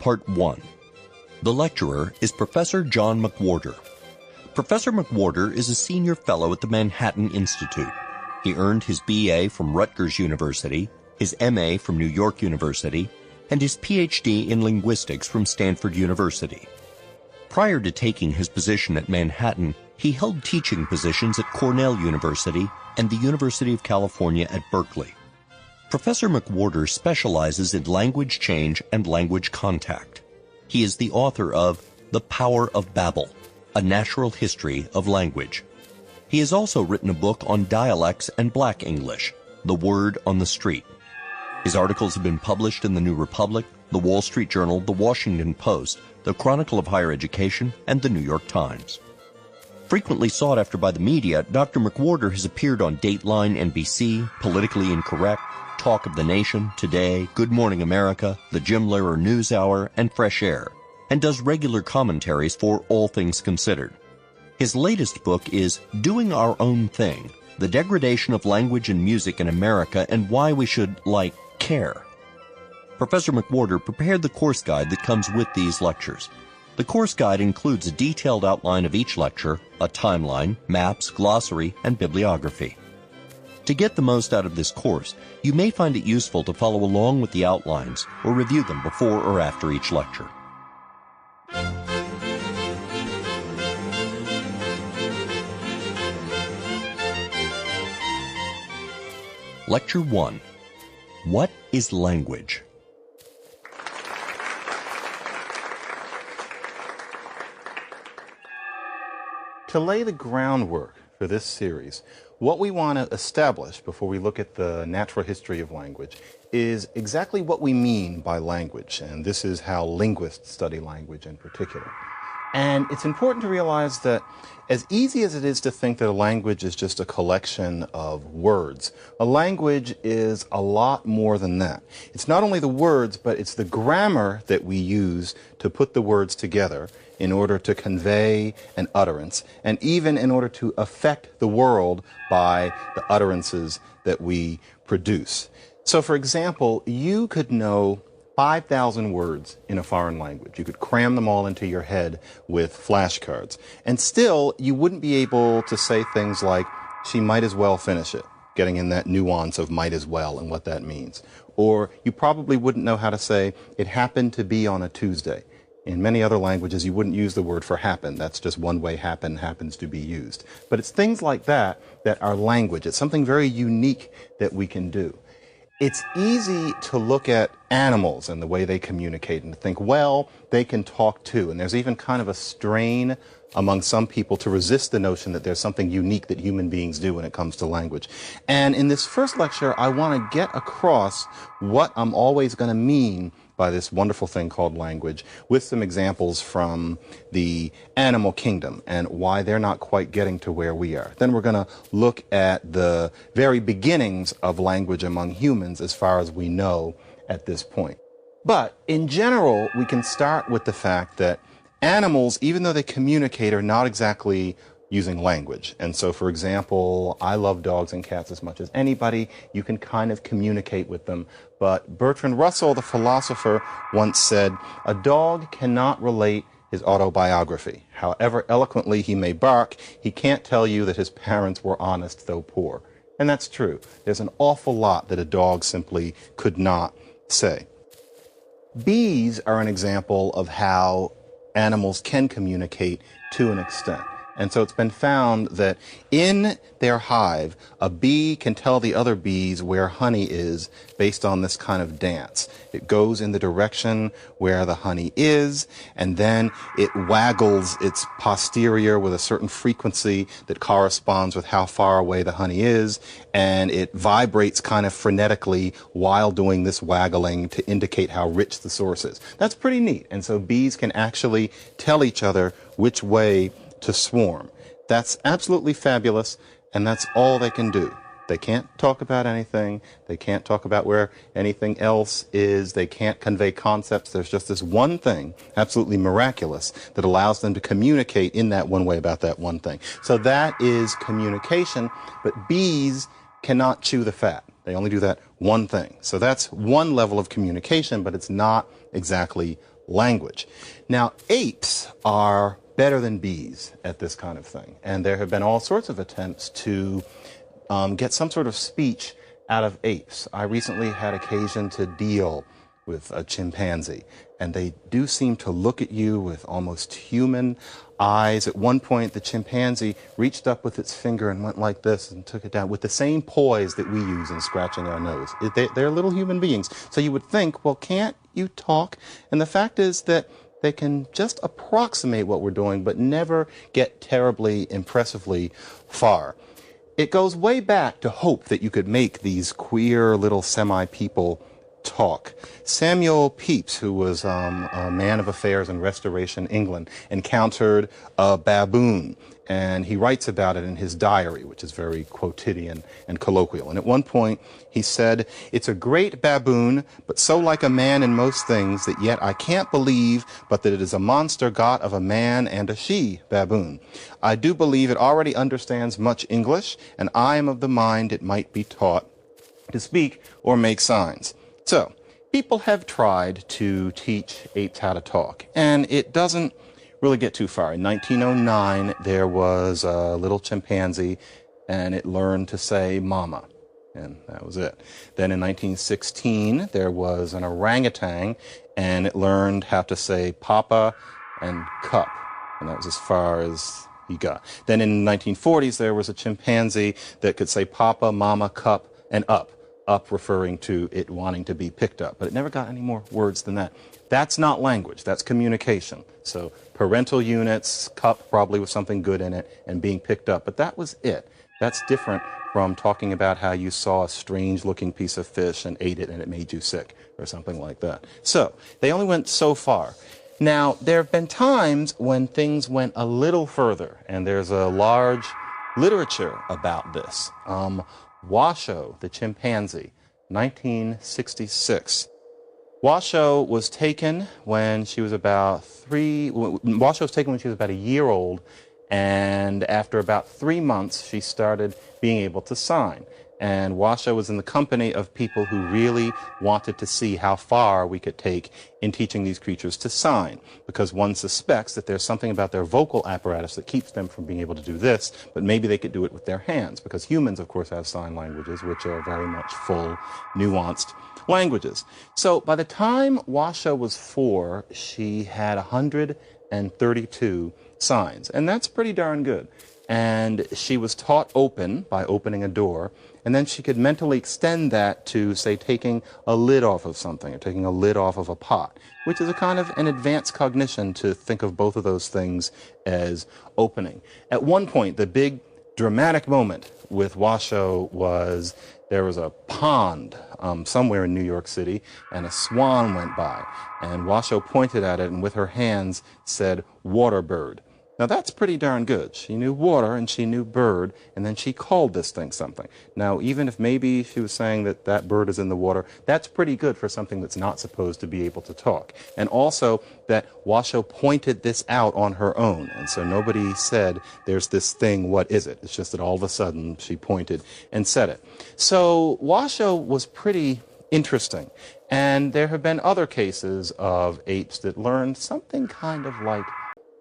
Part 1. The lecturer is Professor John McWhorter. Professor McWhorter is a senior fellow at the Manhattan Institute. He earned his BA from Rutgers University, his MA from New York University, and his PhD in linguistics from Stanford University. Prior to taking his position at Manhattan, he held teaching positions at Cornell University and the University of California at Berkeley. Professor McWhorter specializes in language change and language contact. He is the author of The Power of Babel, A Natural History of Language. He has also written a book on dialects and Black English, The Word on the Street. His articles have been published in the New Republic, the Wall Street Journal, the Washington Post, the Chronicle of Higher Education, and the New York Times. Frequently sought after by the media, Dr. McWhorter has appeared on Dateline NBC, Politically Incorrect, Talk of the Nation, Today, Good Morning America, the Jim Lehrer NewsHour, and Fresh Air, and does regular commentaries for All Things Considered. His latest book is Doing Our Own Thing, The Degradation of Language and Music in America and Why We Should, care. Professor McWhorter prepared the course guide that comes with these lectures. The course guide includes a detailed outline of each lecture, a timeline, maps, glossary, and bibliography. To get the most out of this course, you may find it useful to follow along with the outlines or review them before or after each lecture. Lecture 1. What is language? To lay the groundwork for this series, what we want to establish before we look at the natural history of language is exactly what we mean by language, and this is how linguists study language in particular. And it's important to realize that as easy as it is to think that a language is just a collection of words, a language is a lot more than that. It's not only the words, but it's the grammar that we use to put the words together in order to convey an utterance, and even in order to affect the world by the utterances that we produce. So, for example, you could know 5,000 words in a foreign language. You could cram them all into your head with flashcards. And still, you wouldn't be able to say things like, she might as well finish it, getting in that nuance of might as well and what that means. Or you probably wouldn't know how to say, it happened to be on a Tuesday. In many other languages, you wouldn't use the word for happen. That's just one way happen happens to be used. But it's things like that that are language. It's something very unique that we can do. It's easy to look at animals and the way they communicate and to think, well, they can talk too. And there's even kind of a strain among some people to resist the notion that there's something unique that human beings do when it comes to language. And in this first lecture, I want to get across what I'm always going to mean by this wonderful thing called language, with some examples from the animal kingdom and why they're not quite getting to where we are. Then we're going to look at the very beginnings of language among humans as far as we know at this point. But in general, we can start with the fact that animals, even though they communicate, are not exactly using language. And so, for example, I love dogs and cats as much as anybody. You can kind of communicate with them. But Bertrand Russell, the philosopher, once said, a dog cannot relate his autobiography. However eloquently he may bark, he can't tell you that his parents were honest, though poor. And that's true. There's an awful lot that a dog simply could not say. Bees are an example of how animals can communicate to an extent. And so it's been found that in their hive, a bee can tell the other bees where honey is based on this kind of dance. It goes in the direction where the honey is, and then it waggles its posterior with a certain frequency that corresponds with how far away the honey is, and it vibrates kind of frenetically while doing this waggling to indicate how rich the source is. That's pretty neat. And so bees can actually tell each other which way to swarm. That's absolutely fabulous, and that's all they can do. They can't talk about anything. They can't talk about where anything else is. They can't convey concepts. There's just this one thing, absolutely miraculous, that allows them to communicate in that one way about that one thing. So that is communication, but bees cannot chew the fat. They only do that one thing. So that's one level of communication, but it's not exactly language. Now, apes are better than bees at this kind of thing, and there have been all sorts of attempts to get some sort of speech out of apes. I recently had occasion to deal with a chimpanzee, and they do seem to look at you with almost human eyes. At one point, the chimpanzee reached up with its finger and went like this and took it down with the same poise that we use in scratching our nose. They're little human beings. So you would think, well, can't you talk? And the fact is that they can just approximate what we're doing, but never get terribly impressively far. It goes way back to hope that you could make these queer little semi-people talk. Samuel Pepys, who was a man of affairs in Restoration England, encountered a baboon, and he writes about it in his diary, which is very quotidian and colloquial. And at one point, he said, "It's a great baboon, but so like a man in most things that yet I can't believe but that it is a monster got of a man and a she baboon. I do believe it already understands much English, and I am of the mind it might be taught to speak or make signs." So, people have tried to teach apes how to talk, and it doesn't really get too far. In 1909, there was a little chimpanzee, and it learned to say mama, and that was it. Then in 1916, there was an orangutan, and it learned how to say papa and cup, and that was as far as he got. Then in the 1940s, there was a chimpanzee that could say papa, mama, cup, and up referring to it wanting to be picked up. But it never got any more words than that. That's not language. That's communication. So parental units, cup probably with something good in it, and being picked up. But that was it. That's different from talking about how you saw a strange-looking piece of fish and ate it and it made you sick or something like that. So they only went so far. Now, there have been times when things went a little further, and there's a large literature about this. Washoe, the chimpanzee, 1966. Washoe was taken when she was about a year old, and after about 3 months, she started being able to sign. And Washoe was in the company of people who really wanted to see how far we could take in teaching these creatures to sign, because one suspects that there's something about their vocal apparatus that keeps them from being able to do this, but maybe they could do it with their hands, because humans, of course, have sign languages, which are very much full, nuanced languages. So by the time Washoe was 4, she had 132 signs, and that's pretty darn good. And she was taught open by opening a door, and then she could mentally extend that to, say, taking a lid off of something or taking a lid off of a pot, which is a kind of an advanced cognition to think of both of those things as opening. At one point, the big dramatic moment with Washoe was there was a pond somewhere in New York City, and a swan went by, and Washoe pointed at it and with her hands said, "Water bird." Now that's pretty darn good. She knew water and she knew bird, and then she called this thing something. Now, even if maybe she was saying that that bird is in the water, that's pretty good for something that's not supposed to be able to talk. And also that Washoe pointed this out on her own, and so nobody said, "There's this thing, what is it?" It's just that all of a sudden she pointed and said it. So Washoe was pretty interesting. And there have been other cases of apes that learned something kind of like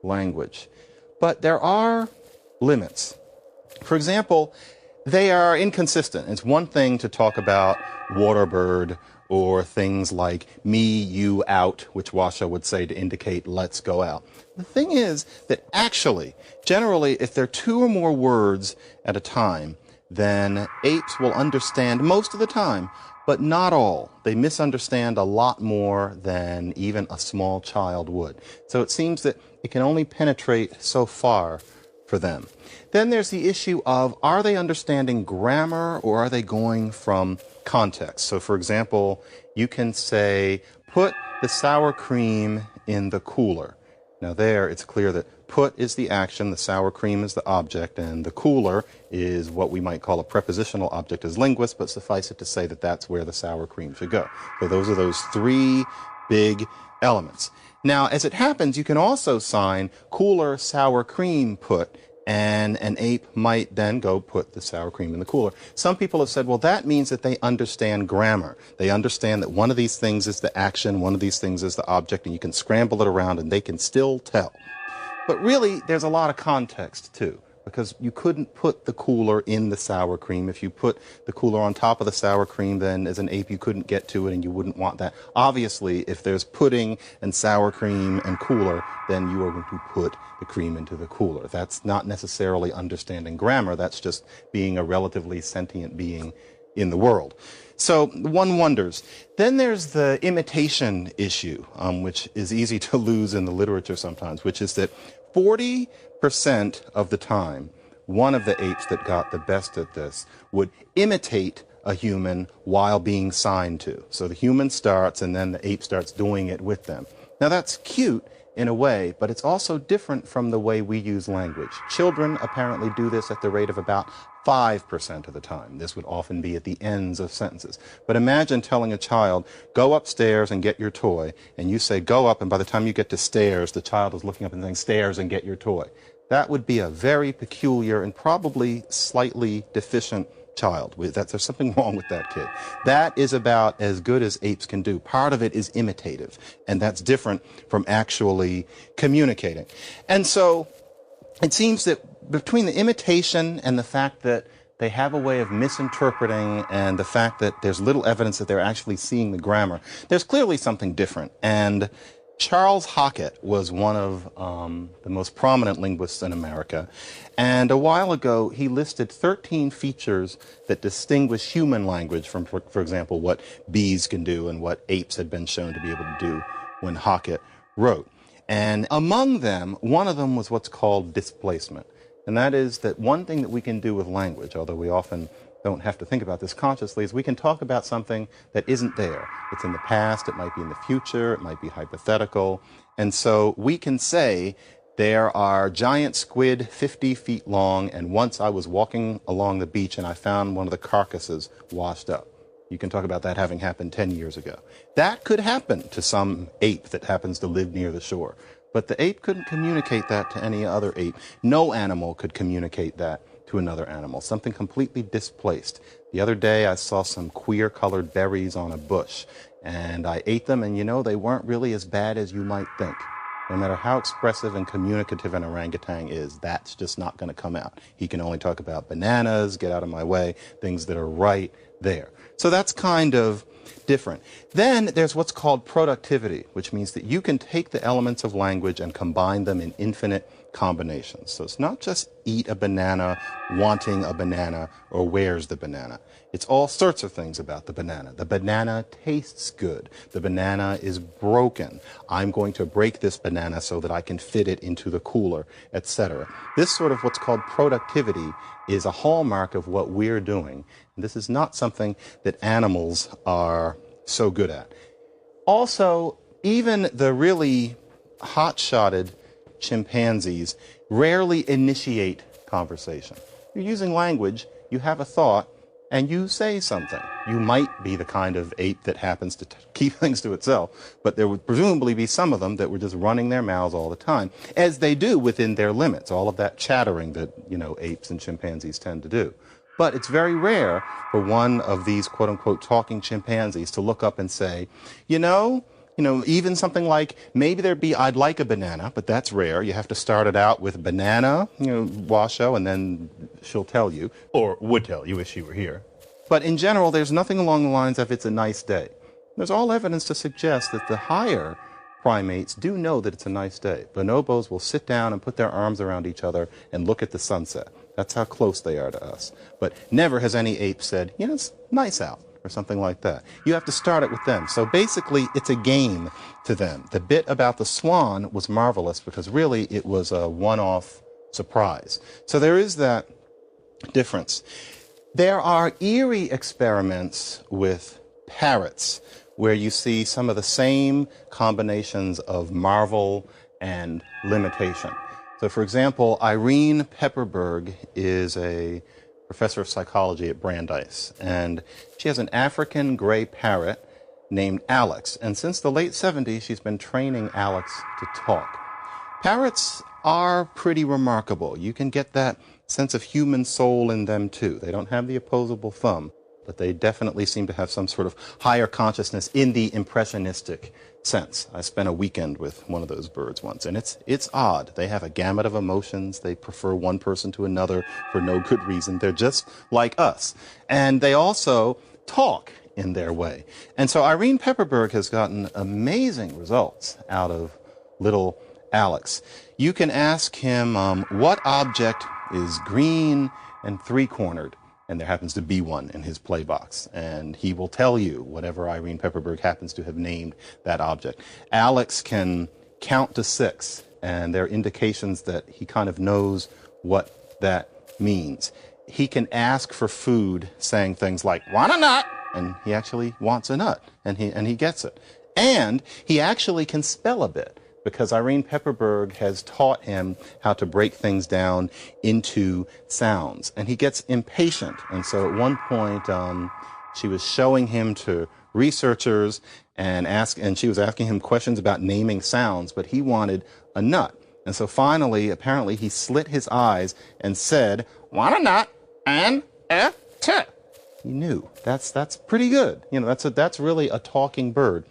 language. But there are limits. For example, they are inconsistent. It's one thing to talk about water bird or things like me, you, out, which Washoe would say to indicate let's go out. The thing is that actually, generally, if there are 2 or more words at a time, then apes will understand most of the time, but not all. They misunderstand a lot more than even a small child would. So it seems that it can only penetrate so far for them. Then there's the issue of, are they understanding grammar or are they going from context? So for example, you can say, put the sour cream in the cooler. Now there, it's clear that put is the action, the sour cream is the object, and the cooler is what we might call a prepositional object as linguists, but suffice it to say that that's where the sour cream should go. So those are those 3 big elements. Now, as it happens, you can also sign cooler, sour cream, put, and an ape might then go put the sour cream in the cooler. Some people have said, well, that means that they understand grammar. They understand that one of these things is the action, one of these things is the object, and you can scramble it around and they can still tell. But really, there's a lot of context, too, because you couldn't put the cooler in the sour cream. If you put the cooler on top of the sour cream, then as an ape, you couldn't get to it, and you wouldn't want that. Obviously, if there's pudding and sour cream and cooler, then you are going to put the cream into the cooler. That's not necessarily understanding grammar. That's just being a relatively sentient being in the world. So one wonders. Then there's the imitation issue, which is easy to lose in the literature sometimes, which is that 40% of the time, one of the apes that got the best at this would imitate a human while being signed to. So the human starts and then the ape starts doing it with them. Now that's cute in a way, but it's also different from the way we use language. Children apparently do this at the rate of about 5% of the time. This would often be at the ends of sentences. But imagine telling a child, go upstairs and get your toy, and you say, go up, and by the time you get to stairs, the child is looking up and saying, stairs and get your toy. That would be a very peculiar and probably slightly deficient child. There's something wrong with that kid. That is about as good as apes can do. Part of it is imitative, and that's different from actually communicating. And so it seems that between the imitation and the fact that they have a way of misinterpreting and the fact that there's little evidence that they're actually seeing the grammar, there's clearly something different. And Charles Hockett was one of the most prominent linguists in America. And a while ago, he listed 13 features that distinguish human language from, for example, what bees can do and what apes had been shown to be able to do when Hockett wrote. And among them, one of them was what's called displacement. And that is that one thing that we can do with language, although we often don't have to think about this consciously, is we can talk about something that isn't there. It's in the past, it might be in the future, it might be hypothetical. And so we can say, there are giant squid 50 feet long, and once I was walking along the beach and I found one of the carcasses washed up. You can talk about that having happened 10 years ago. That could happen to some ape that happens to live near the shore. But the ape couldn't communicate that to any other ape. No animal could communicate that to another animal, something completely displaced. The other day I saw some queer-colored berries on a bush, and I ate them, and you know, they weren't really as bad as you might think. No matter how expressive and communicative an orangutan is, that's just not going to come out. He can only talk about bananas, get out of my way, things that are right there. So that's kind of different. Then there's what's called productivity, which means that you can take the elements of language and combine them in infinite combinations. So it's not just eat a banana, wanting a banana, or where's the banana. It's all sorts of things about the banana. The banana tastes good. The banana is broken. I'm going to break this banana so that I can fit it into the cooler, etc. This sort of what's called productivity is a hallmark of what we're doing. And this is not something that animals are so good at. Also, even the really hot-shotted chimpanzees rarely initiate conversation. You're using language, you have a thought, and you say something. You might be the kind of ape that happens to keep things to itself, but there would presumably be some of them that were just running their mouths all the time, as they do within their limits, all of that chattering that, apes and chimpanzees tend to do. But it's very rare for one of these quote-unquote talking chimpanzees to look up and say, even something like, maybe there'd be, I'd like a banana, but that's rare. You have to start it out with banana, Washoe, and then she'll tell you, or would tell you if she were here. But in general, there's nothing along the lines of it's a nice day. There's all evidence to suggest that the higher primates do know that it's a nice day. Bonobos will sit down and put their arms around each other and look at the sunset. That's how close they are to us. But never has any ape said, it's nice out, or something like that. You have to start it with them. So basically, it's a game to them. The bit about the swan was marvelous because really it was a one-off surprise. So there is that difference. There are eerie experiments with parrots where you see some of the same combinations of marvel and limitation. So, for example, Irene Pepperberg is a professor of psychology at Brandeis, and she has an African gray parrot named Alex. And since the late 70s, she's been training Alex to talk. Parrots are pretty remarkable. You can get that sense of human soul in them too. They don't have the opposable thumb, but they definitely seem to have some sort of higher consciousness in the impressionistic sense. I spent a weekend with one of those birds once, and it's odd. They have a gamut of emotions. They prefer one person to another for no good reason. They're just like us. And they also talk in their way. And so Irene Pepperberg has gotten amazing results out of little Alex. You can ask him what object is green and three-cornered, and there happens to be one in his play box, and he will tell you whatever Irene Pepperberg happens to have named that object. Alex can count to 6, and there are indications that he kind of knows what that means. He can ask for food, saying things like, "Want a nut?" and he actually wants a nut, and he gets it. And he actually can spell a bit, because Irene Pepperberg has taught him how to break things down into sounds. And he gets impatient. And so at one point, she was showing him to researchers and she was asking him questions about naming sounds, but he wanted a nut. And so finally, apparently, he slit his eyes and said, "Want a nut and a t." He knew. That's pretty good. You know, that's really a talking bird.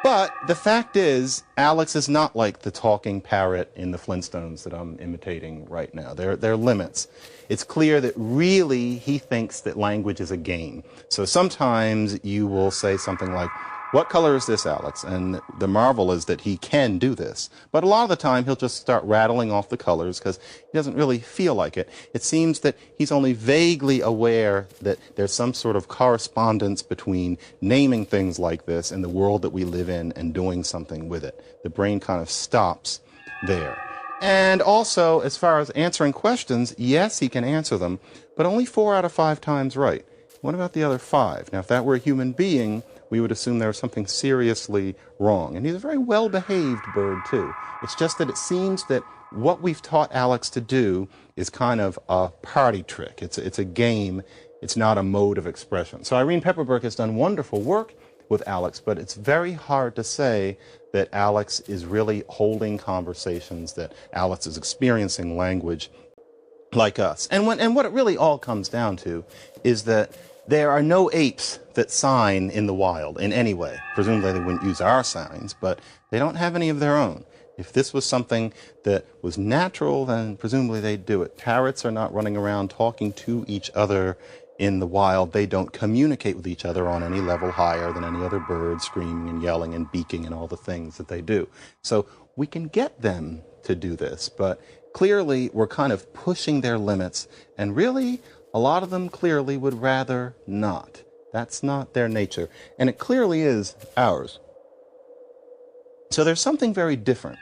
But the fact is, Alex is not like the talking parrot in the Flintstones that I'm imitating right now. There are limits. It's clear that really he thinks that language is a game. So sometimes you will say something like, "What color is this, Alex?" And the marvel is that he can do this. But a lot of the time he'll just start rattling off the colors because he doesn't really feel like it. It seems that he's only vaguely aware that there's some sort of correspondence between naming things like this and the world that we live in and doing something with it. The brain kind of stops there. And also, as far as answering questions, yes, he can answer them, but only 4 out of 5 times right. What about the other 5? Now, if that were a human being, we would assume there was something seriously wrong. And he's a very well-behaved bird, too. It's just that it seems that what we've taught Alex to do is kind of a party trick. It's a game. It's not a mode of expression. So Irene Pepperberg has done wonderful work with Alex, but it's very hard to say that Alex is really holding conversations, that Alex is experiencing language like us. And what it really all comes down to is that there are no apes that sign in the wild in any way. Presumably they wouldn't use our signs, but they don't have any of their own. If this was something that was natural, then presumably they'd do it. Parrots are not running around talking to each other in the wild. They don't communicate with each other on any level higher than any other bird, screaming and yelling and beaking and all the things that they do. So we can get them to do this, but clearly we're kind of pushing their limits, and really a lot of them clearly would rather not. That's not their nature, and it clearly is ours. So there's something very different.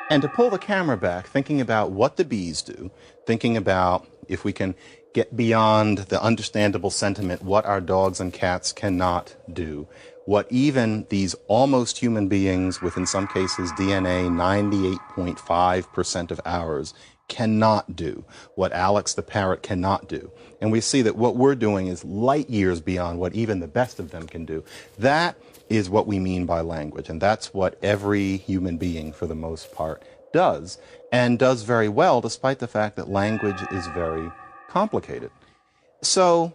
And to pull the camera back, thinking about what the bees do, thinking about if we can get beyond the understandable sentiment, what our dogs and cats cannot do, what even these almost human beings with, in some cases, DNA 98.5% of ours cannot do, what Alex the parrot cannot do. And we see that what we're doing is light years beyond what even the best of them can do. That is what we mean by language, and that's what every human being, for the most part, does, and does very well, despite the fact that language is very complicated. So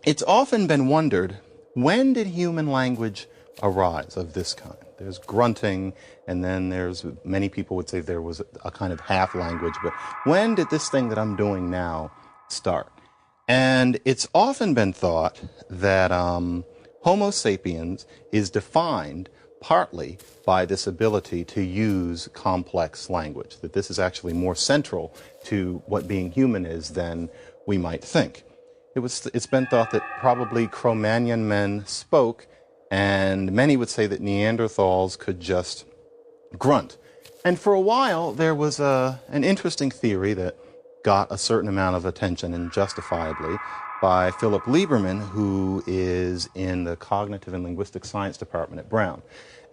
it's often been wondered, when did human language arise of this kind? There's grunting, and then there's, many people would say there was a kind of half language, but when did this thing that I'm doing now start? And it's often been thought that Homo sapiens is defined partly by this ability to use complex language, that this is actually more central to what being human is than we might think. It's been thought that probably Cro-Magnon men spoke, and many would say that Neanderthals could just grunt. And for a while, there was an interesting theory that got a certain amount of attention, and justifiably, by Philip Lieberman, who is in the Cognitive and Linguistic Science Department at Brown.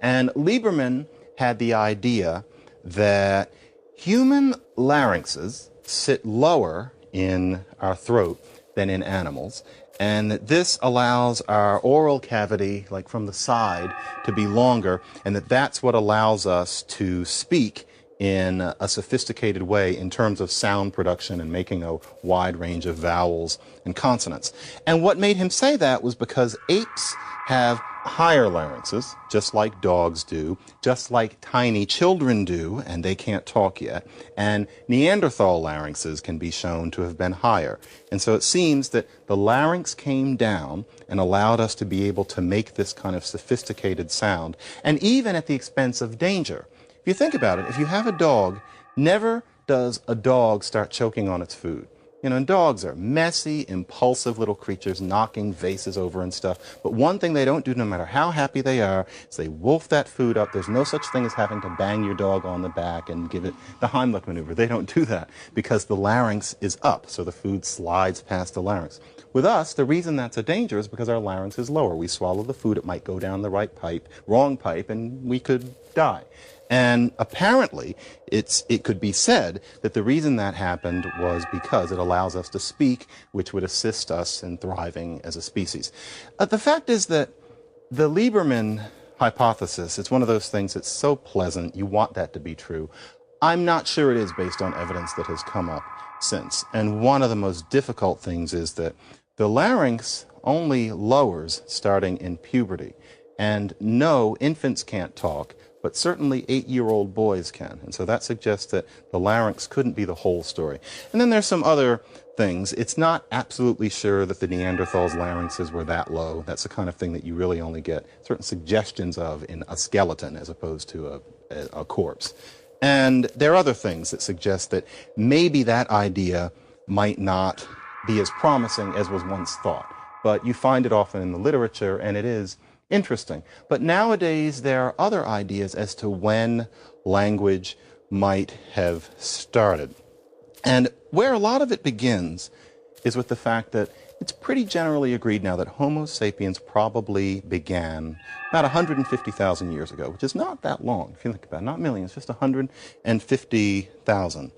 And Lieberman had the idea that human larynxes sit lower in our throat than in animals, and that this allows our oral cavity, like from the side, to be longer, and that's what allows us to speak in a sophisticated way in terms of sound production and making a wide range of vowels and consonants. And what made him say that was because apes have higher larynxes, just like dogs do, just like tiny children do, and they can't talk yet. And Neanderthal larynxes can be shown to have been higher. And so it seems that the larynx came down and allowed us to be able to make this kind of sophisticated sound, and even at the expense of danger. If you think about it, if you have a dog, never does a dog start choking on its food. You know, and dogs are messy, impulsive little creatures, knocking vases over and stuff. But one thing they don't do, no matter how happy they are, is they wolf that food up. There's no such thing as having to bang your dog on the back and give it the Heimlich maneuver. They don't do that because the larynx is up, so the food slides past the larynx. With us, the reason that's a danger is because our larynx is lower. We swallow the food, it might go down the right pipe, wrong pipe, and we could die. And apparently, it could be said that the reason that happened was because it allows us to speak, which would assist us in thriving as a species. The fact is that the Lieberman hypothesis, it's one of those things that's so pleasant, you want that to be true. I'm not sure it is based on evidence that has come up since. And one of the most difficult things is that the larynx only lowers starting in puberty. And no, infants can't talk, but certainly 8-year-old boys can. And so that suggests that the larynx couldn't be the whole story. And then there's some other things. It's not absolutely sure that the Neanderthals' larynxes were that low. That's the kind of thing that you really only get certain suggestions of in a skeleton as opposed to a corpse. And there are other things that suggest that maybe that idea might not be as promising as was once thought. But you find it often in the literature, and it is interesting. But nowadays there are other ideas as to when language might have started. And where a lot of it begins is with the fact that it's pretty generally agreed now that Homo sapiens probably began about 150,000 years ago, which is not that long, if you think about it, not millions, just 150,000.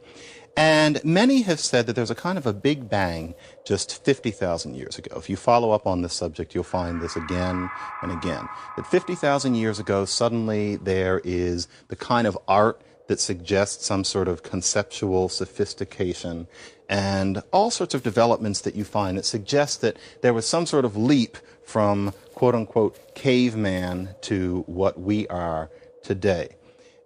And many have said that there's a kind of a big bang just 50,000 years ago. If you follow up on this subject, you'll find this again and again. That 50,000 years ago, suddenly there is the kind of art that suggests some sort of conceptual sophistication and all sorts of developments that you find that suggest that there was some sort of leap from quote-unquote caveman to what we are today.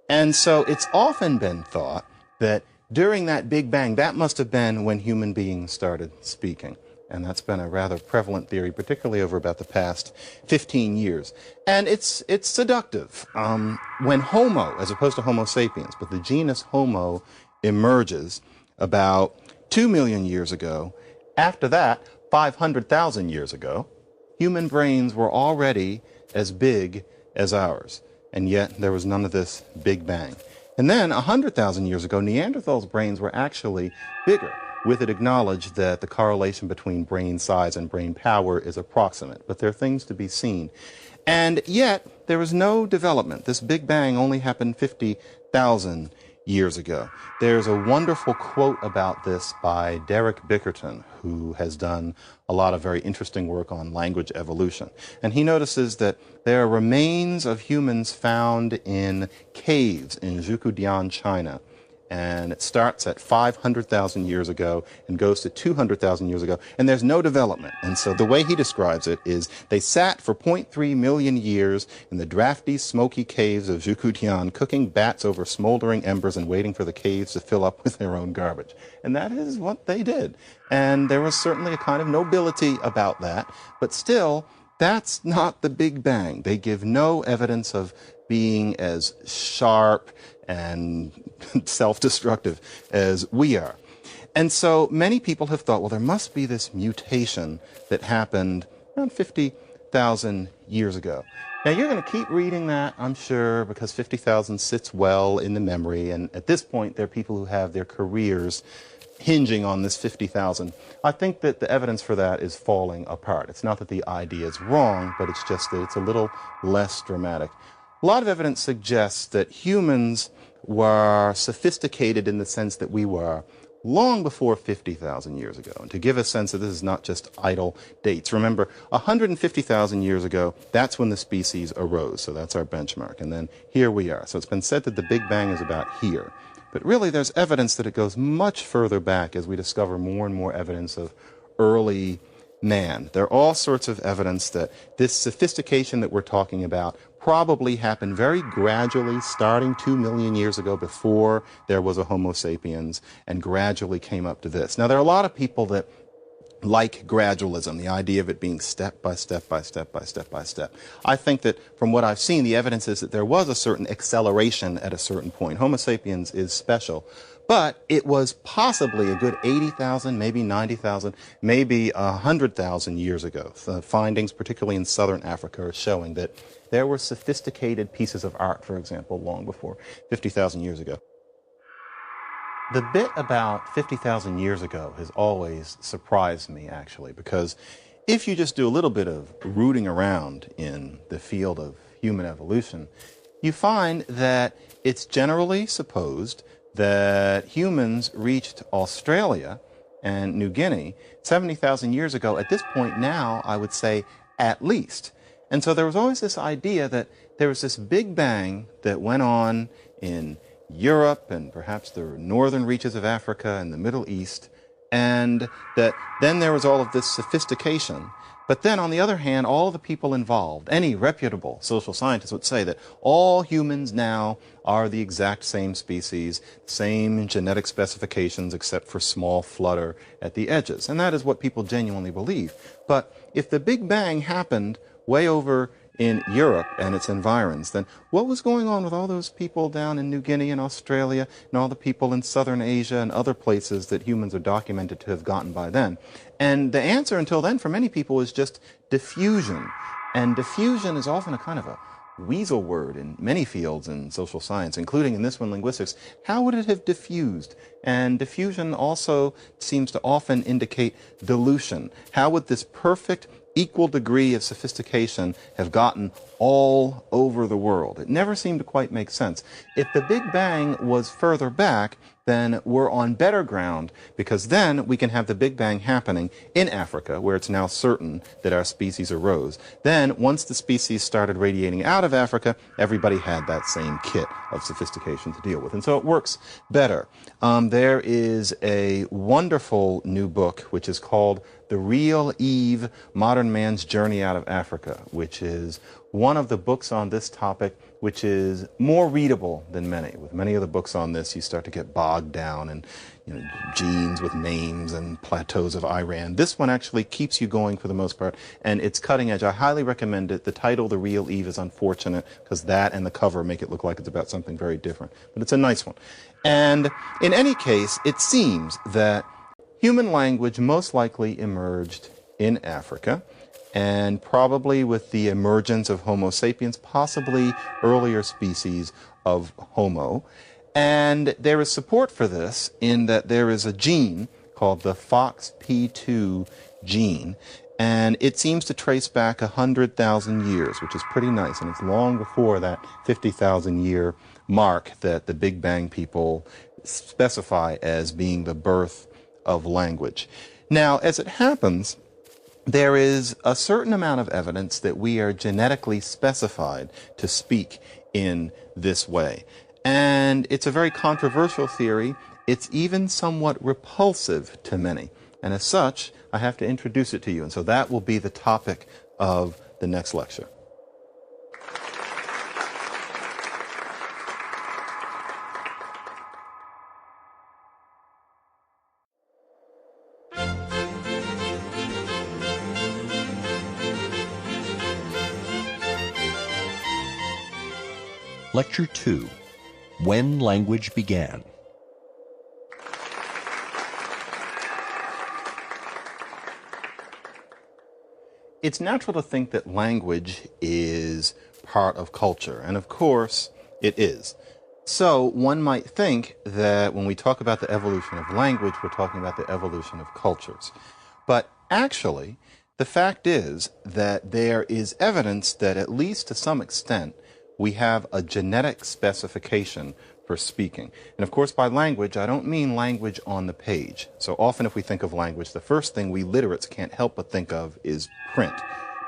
And so it's often been thought that during that Big Bang, that must have been when human beings started speaking. And that's been a rather prevalent theory, particularly over about the past 15 years. And it's seductive. When Homo, as opposed to Homo sapiens, but the genus Homo emerges about 2 million years ago, after that, 500,000 years ago, human brains were already as big as ours. And yet there was none of this Big Bang. And then 100,000 years ago, Neanderthals' brains were actually bigger. With it acknowledged that the correlation between brain size and brain power is approximate, but there are things to be seen. And yet, there was no development. This Big Bang only happened 50,000 years ago. There's a wonderful quote about this by Derek Bickerton, who has done a lot of very interesting work on language evolution. And he notices that there are remains of humans found in caves in Zhukoodian, China. And it starts at 500,000 years ago and goes to 200,000 years ago, and there's no development. And so the way he describes it is they sat for 0.3 million years in the drafty, smoky caves of Zhukoodian, cooking bats over smoldering embers and waiting for the caves to fill up with their own garbage. And that is what they did. And there was certainly a kind of nobility about that, but still, that's not the Big Bang. They give no evidence of being as sharp and self-destructive as we are. And so many people have thought, well, there must be this mutation that happened around 50,000 years ago. Now, you're going to keep reading that, I'm sure, because 50,000 sits well in the memory. And at this point, there are people who have their careers hinging on this 50,000. I think that the evidence for that is falling apart. It's not that the idea is wrong, but it's just that it's a little less dramatic. A lot of evidence suggests that humans were sophisticated in the sense that we were long before 50,000 years ago. And to give a sense that this is not just idle dates, remember, 150,000 years ago, that's when the species arose. So that's our benchmark. And then here we are. So it's been said that the Big Bang is about here. But really, there's evidence that it goes much further back as we discover more and more evidence of early man. There are all sorts of evidence that this sophistication that we're talking about probably happened very gradually, starting 2 million years ago before there was a Homo sapiens, and gradually came up to this. Now, there are a lot of people that like gradualism, the idea of it being step by step by step by step by step. I think that from what I've seen, the evidence is that there was a certain acceleration at a certain point. Homo sapiens is special, but it was possibly a good 80,000, maybe 90,000, maybe 100,000 years ago. The findings, particularly in southern Africa, are showing that there were sophisticated pieces of art, for example, long before 50,000 years ago. The bit about 50,000 years ago has always surprised me, actually, because if you just do a little bit of rooting around in the field of human evolution, you find that it's generally supposed that humans reached Australia and New Guinea 70,000 years ago. At this point now, I would say at least. And so there was always this idea that there was this big bang that went on in Europe and perhaps the northern reaches of Africa and the Middle East, and that then there was all of this sophistication. But then, on the other hand, all the people involved, any reputable social scientist would say that all humans now are the exact same species, same genetic specifications, except for small flutter at the edges. And that is what people genuinely believe. But if the Big Bang happened way over in Europe and its environs, then what was going on with all those people down in New Guinea and Australia and all the people in southern Asia and other places that humans are documented to have gotten by then? And the answer until then for many people is just diffusion. And diffusion is often a kind of a weasel word in many fields in social science, including in this one, linguistics. How would it have diffused? And diffusion also seems to often indicate dilution. How would this perfect equal degree of sophistication have gotten all over the world? It never seemed to quite make sense. If the Big Bang was further back, then we're on better ground, because then we can have the Big Bang happening in Africa, where it's now certain that our species arose. Then, once the species started radiating out of Africa, everybody had that same kit of sophistication to deal with. And so it works better. There is a wonderful new book, which is called The Real Eve, Modern Man's Journey Out of Africa, which is one of the books on this topic which is more readable than many. With many of the books on this, you start to get bogged down in genes with names and plateaus of Iran. This one actually keeps you going for the most part, and it's cutting edge. I highly recommend it. The title, The Real Eve, is unfortunate because that and the cover make it look like it's about something very different. But it's a nice one. And in any case, it seems that human language most likely emerged in Africa, and probably with the emergence of Homo sapiens, possibly earlier species of Homo. And there is support for this in that there is a gene called the FOXP2 gene, and it seems to trace back 100,000 years, which is pretty nice, and it's long before that 50,000 year mark that the Big Bang people specify as being the birth of language. Now, as it happens, there is a certain amount of evidence that we are genetically specified to speak in this way. And it's a very controversial theory. It's even somewhat repulsive to many. And as such, I have to introduce it to you. And so that will be the topic of the next lecture. Lecture 2, When Language Began. It's natural to think that language is part of culture, and of course it is. So one might think that when we talk about the evolution of language, we're talking about the evolution of cultures. But actually, the fact is that there is evidence that, at least to some extent, we have a genetic specification for speaking. And of course, by language, I don't mean language on the page. So often if we think of language, the first thing we literates can't help but think of is print.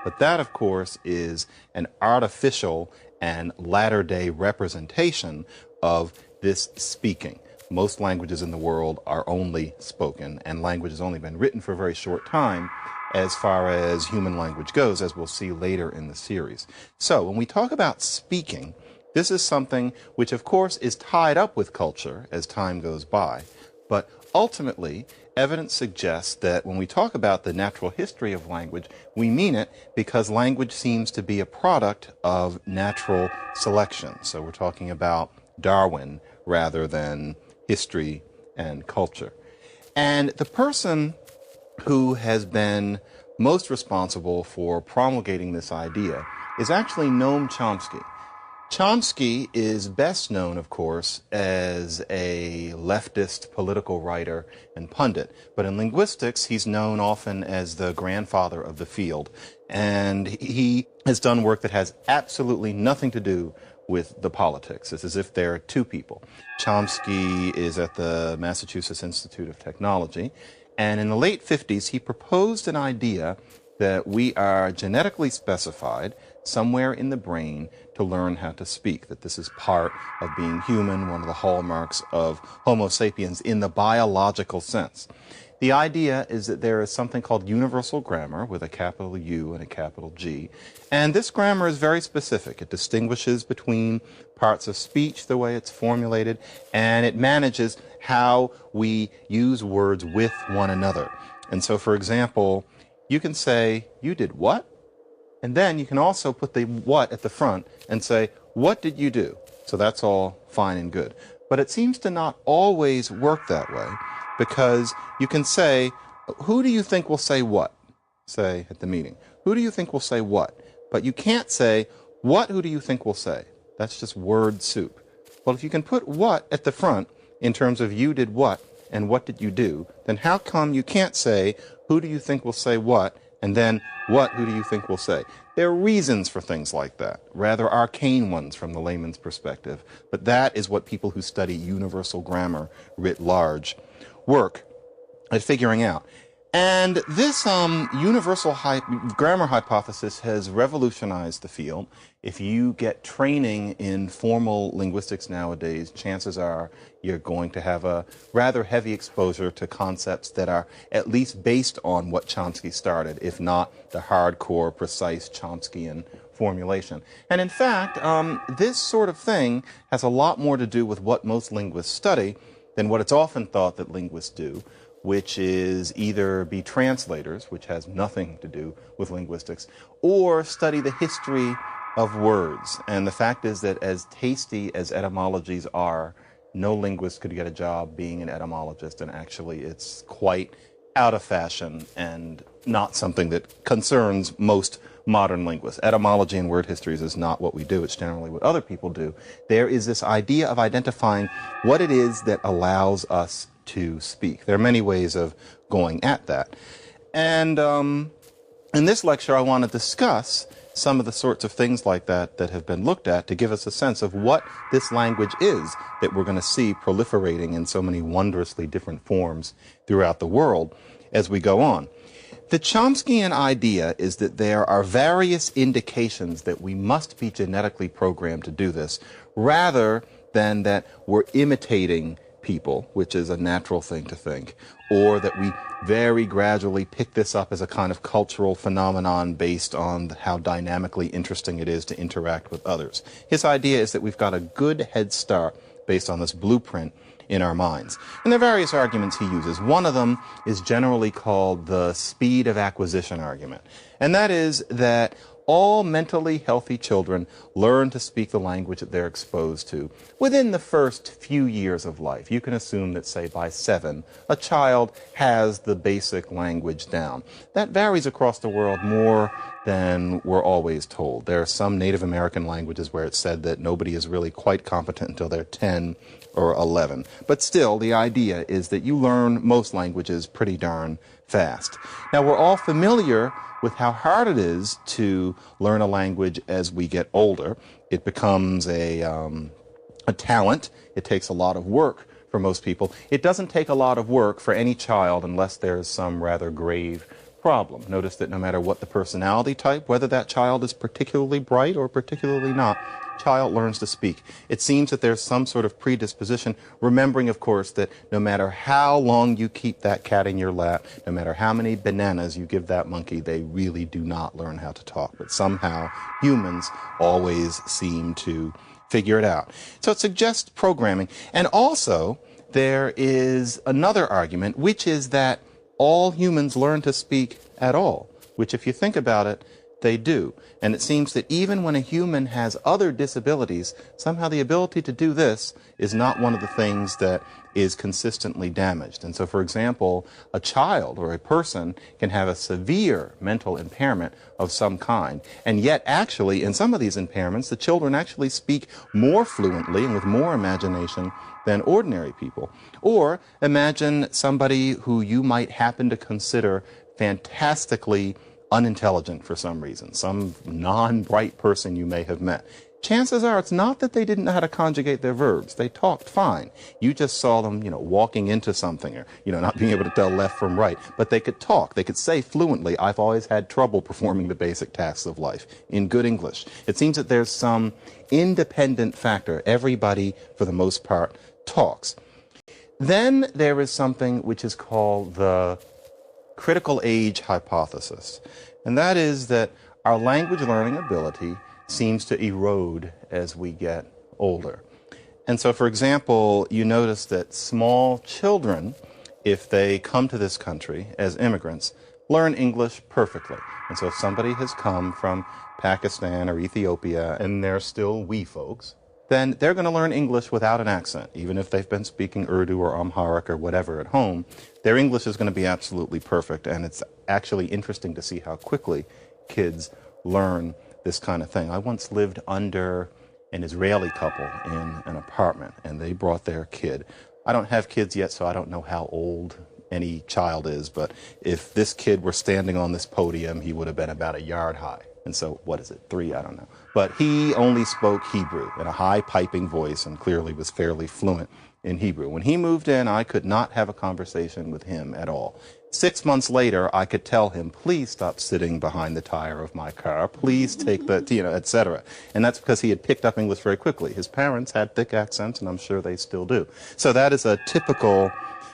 But that, of course, is an artificial and latter-day representation of this speaking. Most languages in the world are only spoken, and language has only been written for a very short time as far as human language goes, as we'll see later in the series. So when we talk about speaking, this is something which, of course, is tied up with culture as time goes by. But ultimately, evidence suggests that when we talk about the natural history of language, we mean it because language seems to be a product of natural selection. So we're talking about Darwin rather than history and culture. And the person who has been most responsible for promulgating this idea is actually Noam Chomsky. Chomsky is best known, of course, as a leftist political writer and pundit, but in linguistics, he's known often as the grandfather of the field, and he has done work that has absolutely nothing to do with the politics. It's as if there are two people. Chomsky is at the Massachusetts Institute of Technology, and in the late 50s, he proposed an idea that we are genetically specified somewhere in the brain to learn how to speak, that this is part of being human, one of the hallmarks of Homo sapiens in the biological sense. The idea is that there is something called universal grammar with a capital U and a capital G, and this grammar is very specific. It distinguishes between parts of speech, the way it's formulated, and it manages how we use words with one another. And so, for example, you can say, "You did what?" And then you can also put the what at the front and say, "What did you do?" So that's all fine and good. But it seems to not always work that way, because you can say, "Who do you think will say what?" Say at the meeting. "Who do you think will say what?" But you can't say, "What who do you think will say?" That's just word soup. Well, if you can put what at the front in terms of you did what and what did you do, then how come you can't say, "Who do you think will say what?" and then what who do you think will say? There are reasons for things like that, rather arcane ones from the layman's perspective, but that is what people who study universal grammar writ large work at figuring out. And this universal grammar hypothesis has revolutionized the field. If you get training in formal linguistics nowadays, chances are you're going to have a rather heavy exposure to concepts that are at least based on what Chomsky started, if not the hardcore, precise Chomskyan formulation. And in fact, this sort of thing has a lot more to do with what most linguists study than what it's often thought that linguists do, which is either be translators, which has nothing to do with linguistics, or study the history of words. And the fact is that as tasty as etymologies are, no linguist could get a job being an etymologist, and actually it's quite out of fashion and not something that concerns most modern linguists. Etymology and word histories is not what we do. It's generally what other people do. There is this idea of identifying what it is that allows us to speak. There are many ways of going at that. And in this lecture, I want to discuss some of the sorts of things like that that have been looked at to give us a sense of what this language is that we're going to see proliferating in so many wondrously different forms throughout the world as we go on. The Chomskyan idea is that there are various indications that we must be genetically programmed to do this, rather than that we're imitating people, which is a natural thing to think, or that we very gradually pick this up as a kind of cultural phenomenon based on how dynamically interesting it is to interact with others. His idea is that we've got a good head start based on this blueprint in our minds. And there are various arguments he uses. One of them is generally called the speed of acquisition argument. And that is that all mentally healthy children learn to speak the language that they're exposed to within the first few years of life. You can assume that, say, by 7, a child has the basic language down. That varies across the world more than we're always told. There are some Native American languages where it's said that nobody is really quite competent until they're 10 or 11. But still, the idea is that you learn most languages pretty darn fast. Now, we're all familiar with how hard it is to learn a language as we get older. It becomes a talent. It takes a lot of work for most people. It doesn't take a lot of work for any child unless there's some rather grave problem. Notice that no matter what the personality type, whether that child is particularly bright or particularly not, child learns to speak. It seems that there's some sort of predisposition, remembering, of course, that no matter how long you keep that cat in your lap, no matter how many bananas you give that monkey, they really do not learn how to talk. But somehow humans always seem to figure it out. So it suggests programming. And also, there is another argument, which is that all humans learn to speak at all, which if you think about it, they do. And it seems that even when a human has other disabilities, somehow the ability to do this is not one of the things that is consistently damaged. And so, for example, a child or a person can have a severe mental impairment of some kind. And yet, actually, in some of these impairments, the children actually speak more fluently and with more imagination than ordinary people. Or imagine somebody who you might happen to consider fantastically unintelligent for some reason, some non-bright person you may have met. Chances are it's not that they didn't know how to conjugate their verbs. They talked fine. You just saw them, walking into something or, not being able to tell left from right. But they could talk. They could say fluently, I've always had trouble performing the basic tasks of life in good English. It seems that there's some independent factor. Everybody, for the most part, talks. Then there is something which is called the critical age hypothesis. And that is that our language learning ability seems to erode as we get older. And so, for example, you notice that small children, if they come to this country as immigrants, learn English perfectly. And so if somebody has come from Pakistan or Ethiopia and they're still wee folks, then they're going to learn English without an accent. Even if they've been speaking Urdu or Amharic or whatever at home, their English is going to be absolutely perfect. And it's actually interesting to see how quickly kids learn this kind of thing. I once lived under an Israeli couple in an apartment, and they brought their kid. I don't have kids yet, so I don't know how old any child is, but if this kid were standing on this podium, he would have been about a yard high. And so, what is it, 3? I don't know. But he only spoke Hebrew in a high piping voice and clearly was fairly fluent in Hebrew. When he moved in, I could not have a conversation with him at all. 6 months later, I could tell him, please stop sitting behind the tire of my car. Please take the, etc. And that's because he had picked up English very quickly. His parents had thick accents, and I'm sure they still do. So that is a typical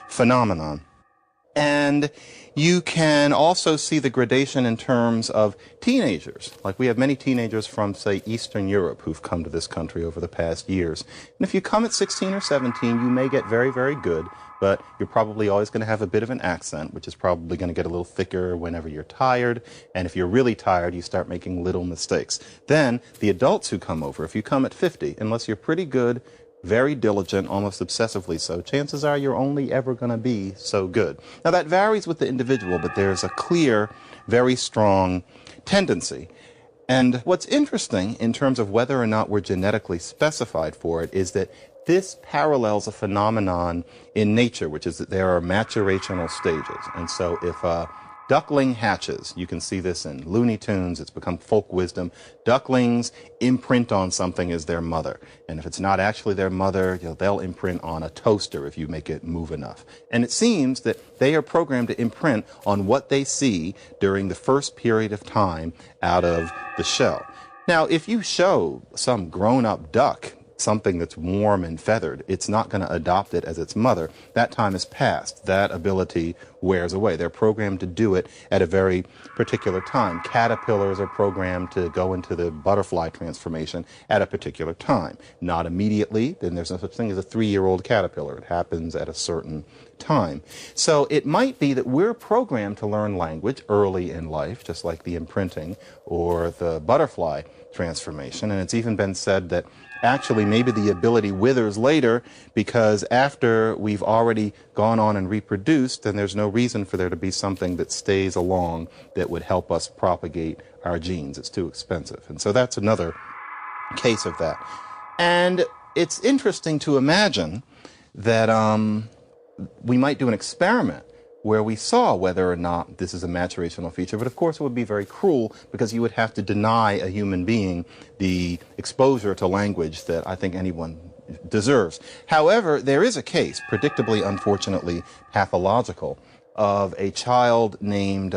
phenomenon. And you can also see the gradation in terms of teenagers. Like we have many teenagers from, say, Eastern Europe who've come to this country over the past years. And if you come at 16 or 17, you may get very, very good, but you're probably always going to have a bit of an accent, which is probably going to get a little thicker whenever you're tired. And if you're really tired, you start making little mistakes. Then the adults who come over, if you come at 50, unless you're pretty good, very diligent, almost obsessively so, chances are you're only ever going to be so good. Now, that varies with the individual, but there's a clear, very strong tendency. And what's interesting in terms of whether or not we're genetically specified for it is that this parallels a phenomenon in nature, which is that there are maturational stages. And so if a duckling hatches, you can see this in Looney Tunes, it's become folk wisdom. Ducklings imprint on something as their mother. And if it's not actually their mother, they'll imprint on a toaster if you make it move enough. And it seems that they are programmed to imprint on what they see during the first period of time out of the shell. Now, if you show some grown-up duck something that's warm and feathered, it's not going to adopt it as its mother. That time is past. That ability wears away. They're programmed to do it at a very particular time. Caterpillars are programmed to go into the butterfly transformation at a particular time. Not immediately. Then there's no such thing as a 3-year-old caterpillar. It happens at a certain time. So it might be that we're programmed to learn language early in life, just like the imprinting or the butterfly transformation. And it's even been said that actually maybe the ability withers later because after we've already gone on and reproduced, then there's no reason for there to be something that stays along that would help us propagate our genes. It's too expensive. And so that's another case of that. And it's interesting to imagine that we might do an experiment where we saw whether or not this is a maturational feature. But of course, it would be very cruel because you would have to deny a human being the exposure to language that I think anyone deserves. However, there is a case, predictably, unfortunately, pathological, of a child named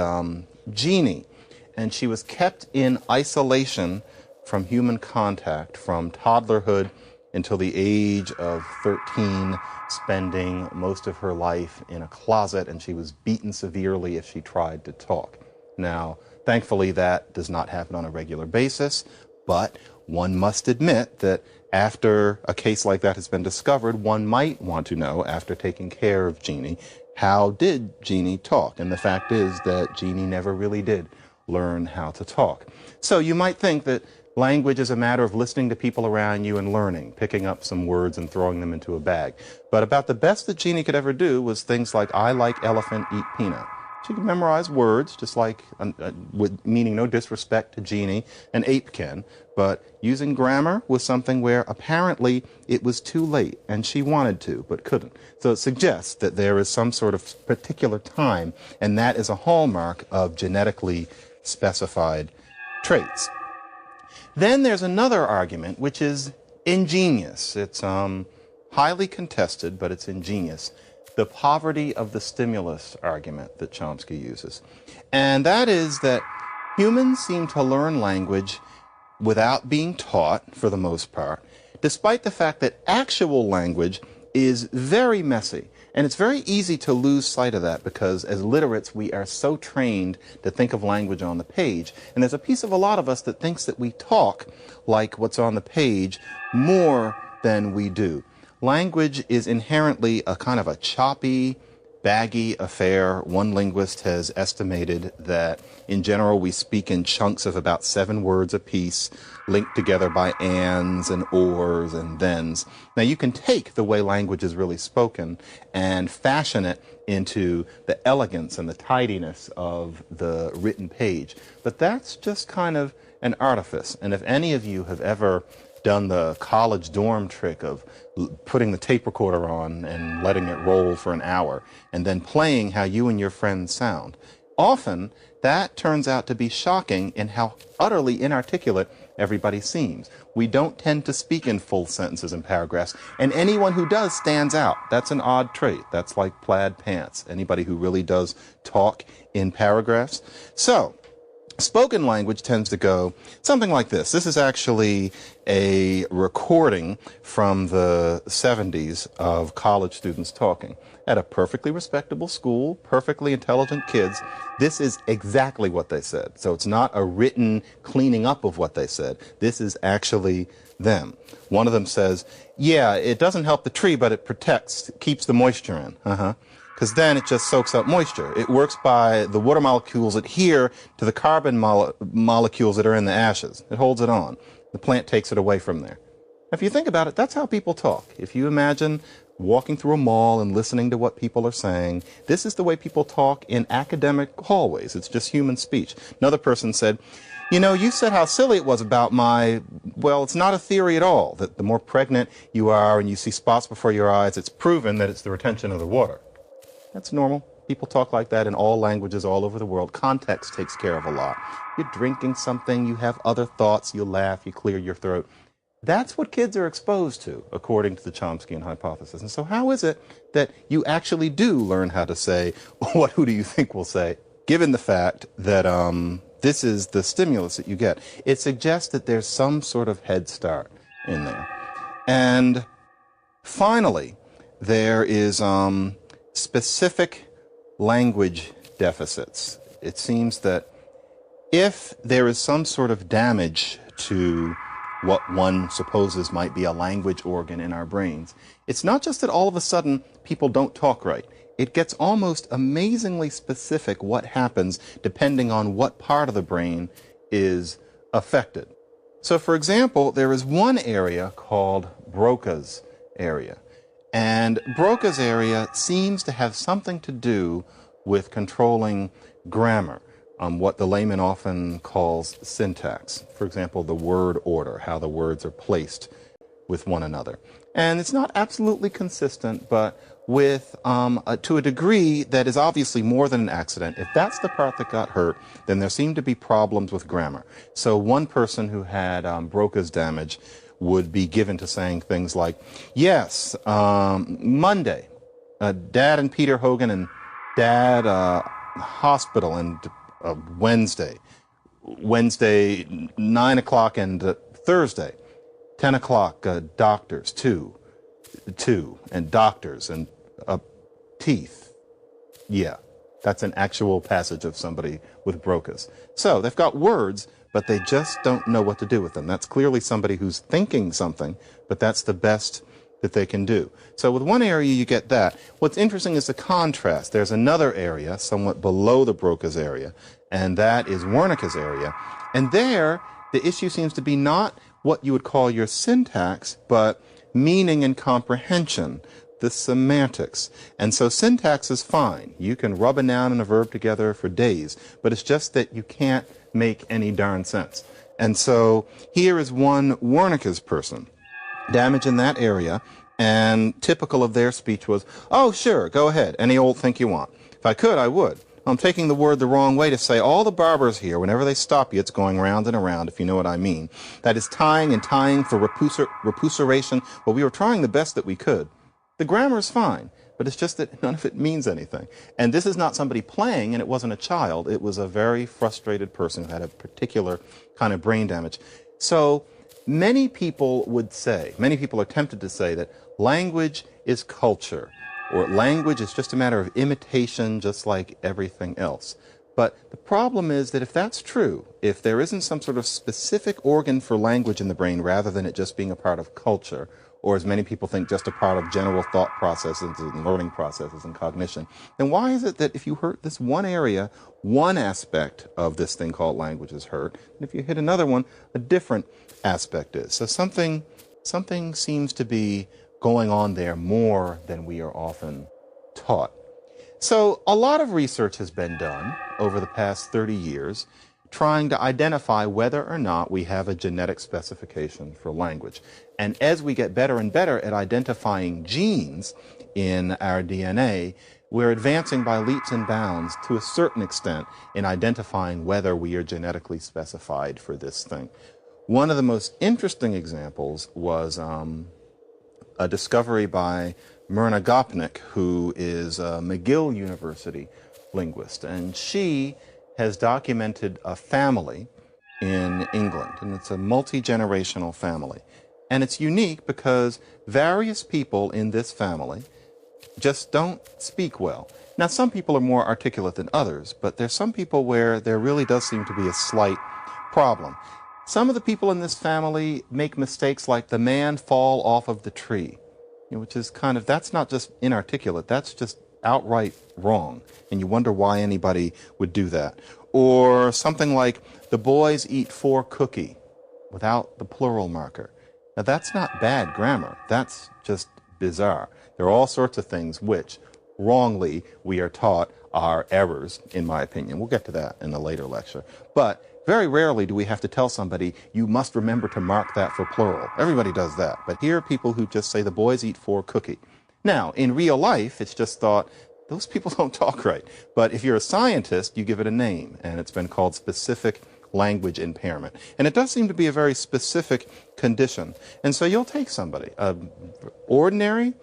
Jeannie. And she was kept in isolation from human contact from toddlerhood until the age of 13, spending most of her life in a closet, and she was beaten severely if she tried to talk. Now, thankfully, that does not happen on a regular basis, but one must admit that after a case like that has been discovered, one might want to know, after taking care of Jeannie, how did Jeannie talk? And the fact is that Jeannie never really did learn how to talk. So you might think that language is a matter of listening to people around you and learning, picking up some words and throwing them into a bag. But about the best that Jeannie could ever do was things like, I like elephant, eat peanut. She could memorize words, just like, with meaning no disrespect to Jeannie, an ape can. But using grammar was something where apparently it was too late, and she wanted to, but couldn't. So it suggests that there is some sort of particular time, and that is a hallmark of genetically specified traits. Then there's another argument, which is ingenious. It's highly contested, but it's ingenious. The poverty of the stimulus argument that Chomsky uses. And that is that humans seem to learn language without being taught, for the most part, despite the fact that actual language is very messy. And it's very easy to lose sight of that because as literates, we are so trained to think of language on the page. And there's a piece of a lot of us that thinks that we talk like what's on the page more than we do. Language is inherently a kind of a choppy, baggy affair. One linguist has estimated that in general we speak in chunks of about 7 words apiece, linked together by ands and ors and thens. Now you can take the way language is really spoken and fashion it into the elegance and the tidiness of the written page. But that's just kind of an artifice. And if any of you have ever done the college dorm trick of putting the tape recorder on and letting it roll for an hour and then playing how you and your friends sound, often that turns out to be shocking in how utterly inarticulate everybody seems. We don't tend to speak in full sentences and paragraphs, and anyone who does stands out. That's an odd trait. That's like plaid pants. Anybody who really does talk in paragraphs. So spoken language tends to go something like this. This is actually a recording from the 70s of college students talking at a perfectly respectable school, perfectly intelligent kids. This is exactly what they said. So it's not a written cleaning up of what they said. This is actually them. One of them says, yeah, it doesn't help the tree, but it protects, keeps the moisture in. Because then it just soaks up moisture. It works by the water molecules adhere to the carbon molecules that are in the ashes. It holds it on. The plant takes it away from there. If you think about it, that's how people talk. If you imagine walking through a mall and listening to what people are saying, this is the way people talk in academic hallways. It's just human speech. Another person said, you know, you said how silly it was about well, it's not a theory at all, that the more pregnant you are and you see spots before your eyes, it's proven that it's the retention of the water. That's normal. People talk like that in all languages all over the world. Context takes care of a lot. You're drinking something, you have other thoughts, you laugh, you clear your throat. That's what kids are exposed to, according to the Chomskyan hypothesis. And so how is it that you actually do learn how to say, who do you think will say, given the fact that this is the stimulus that you get? It suggests that there's some sort of head start in there. And finally, there is specific language deficits. It seems that if there is some sort of damage to what one supposes might be a language organ in our brains, it's not just that all of a sudden people don't talk right. It gets almost amazingly specific what happens depending on what part of the brain is affected. So, for example, there is one area called Broca's area. And Broca's area seems to have something to do with controlling grammar, what the layman often calls syntax. For example, the word order, how the words are placed with one another. And it's not absolutely consistent, but to a degree that is obviously more than an accident. If that's the part that got hurt, then there seemed to be problems with grammar. So one person who had Broca's damage would be given to saying things like, yes, Monday, Dad and Peter Hogan and Dad hospital, and Wednesday, 9 o'clock, and Thursday, 10 o'clock, doctors, two, and doctors, and teeth. Yeah, that's an actual passage of somebody with Broca's. So they've got words, but they just don't know what to do with them. That's clearly somebody who's thinking something, but that's the best that they can do. So with one area, you get that. What's interesting is the contrast. There's another area, somewhat below the Broca's area, and that is Wernicke's area. And there, the issue seems to be not what you would call your syntax, but meaning and comprehension, the semantics. And so syntax is fine. You can rub a noun and a verb together for days, but it's just that you can't make any darn sense. And so here is one Wernicke's person. Damage in that area, and typical of their speech was, oh, sure, go ahead, any old think you want. If I could, I would. I'm taking the word the wrong way to say all the barbers here, whenever they stop you, it's going round and around, if you know what I mean. That is tying and tying for repuseration. Well, we were trying the best that we could. The grammar is fine, but it's just that none of it means anything. And this is not somebody playing, and it wasn't a child. It was a very frustrated person who had a particular kind of brain damage. So many people are tempted to say that language is culture, or language is just a matter of imitation, just like everything else. But the problem is that if that's true, if there isn't some sort of specific organ for language in the brain rather than it just being a part of culture, or as many people think, just a part of general thought processes and learning processes and cognition, then why is it that if you hurt this one area, one aspect of this thing called language is hurt, and if you hit another one, a different aspect is? So something seems to be going on there more than we are often taught. So a lot of research has been done over the past 30 years trying to identify whether or not we have a genetic specification for language. And as we get better and better at identifying genes in our DNA, we're advancing by leaps and bounds to a certain extent in identifying whether we are genetically specified for this thing. One of the most interesting examples was a discovery by Myrna Gopnik, who is a McGill University linguist, and she has documented a family in England, and it's a multi-generational family. And it's unique because various people in this family just don't speak well. Now, some people are more articulate than others, but there's some people where there really does seem to be a slight problem. Some of the people in this family make mistakes like the man fall off of the tree, which is kind of, that's not just inarticulate, that's just outright wrong. And you wonder why anybody would do that. Or something like the boys eat 4 cookie without the plural marker. Now, that's not bad grammar. That's just bizarre. There are all sorts of things which, wrongly, we are taught are errors, in my opinion. We'll get to that in a later lecture. But very rarely do we have to tell somebody, you must remember to mark that for plural. Everybody does that. But here are people who just say the boys eat 4 cookie. Now, in real life, it's just thought, those people don't talk right. But if you're a scientist, you give it a name, and it's been called specific language impairment. And it does seem to be a very specific condition. And so you'll take somebody, an ordinary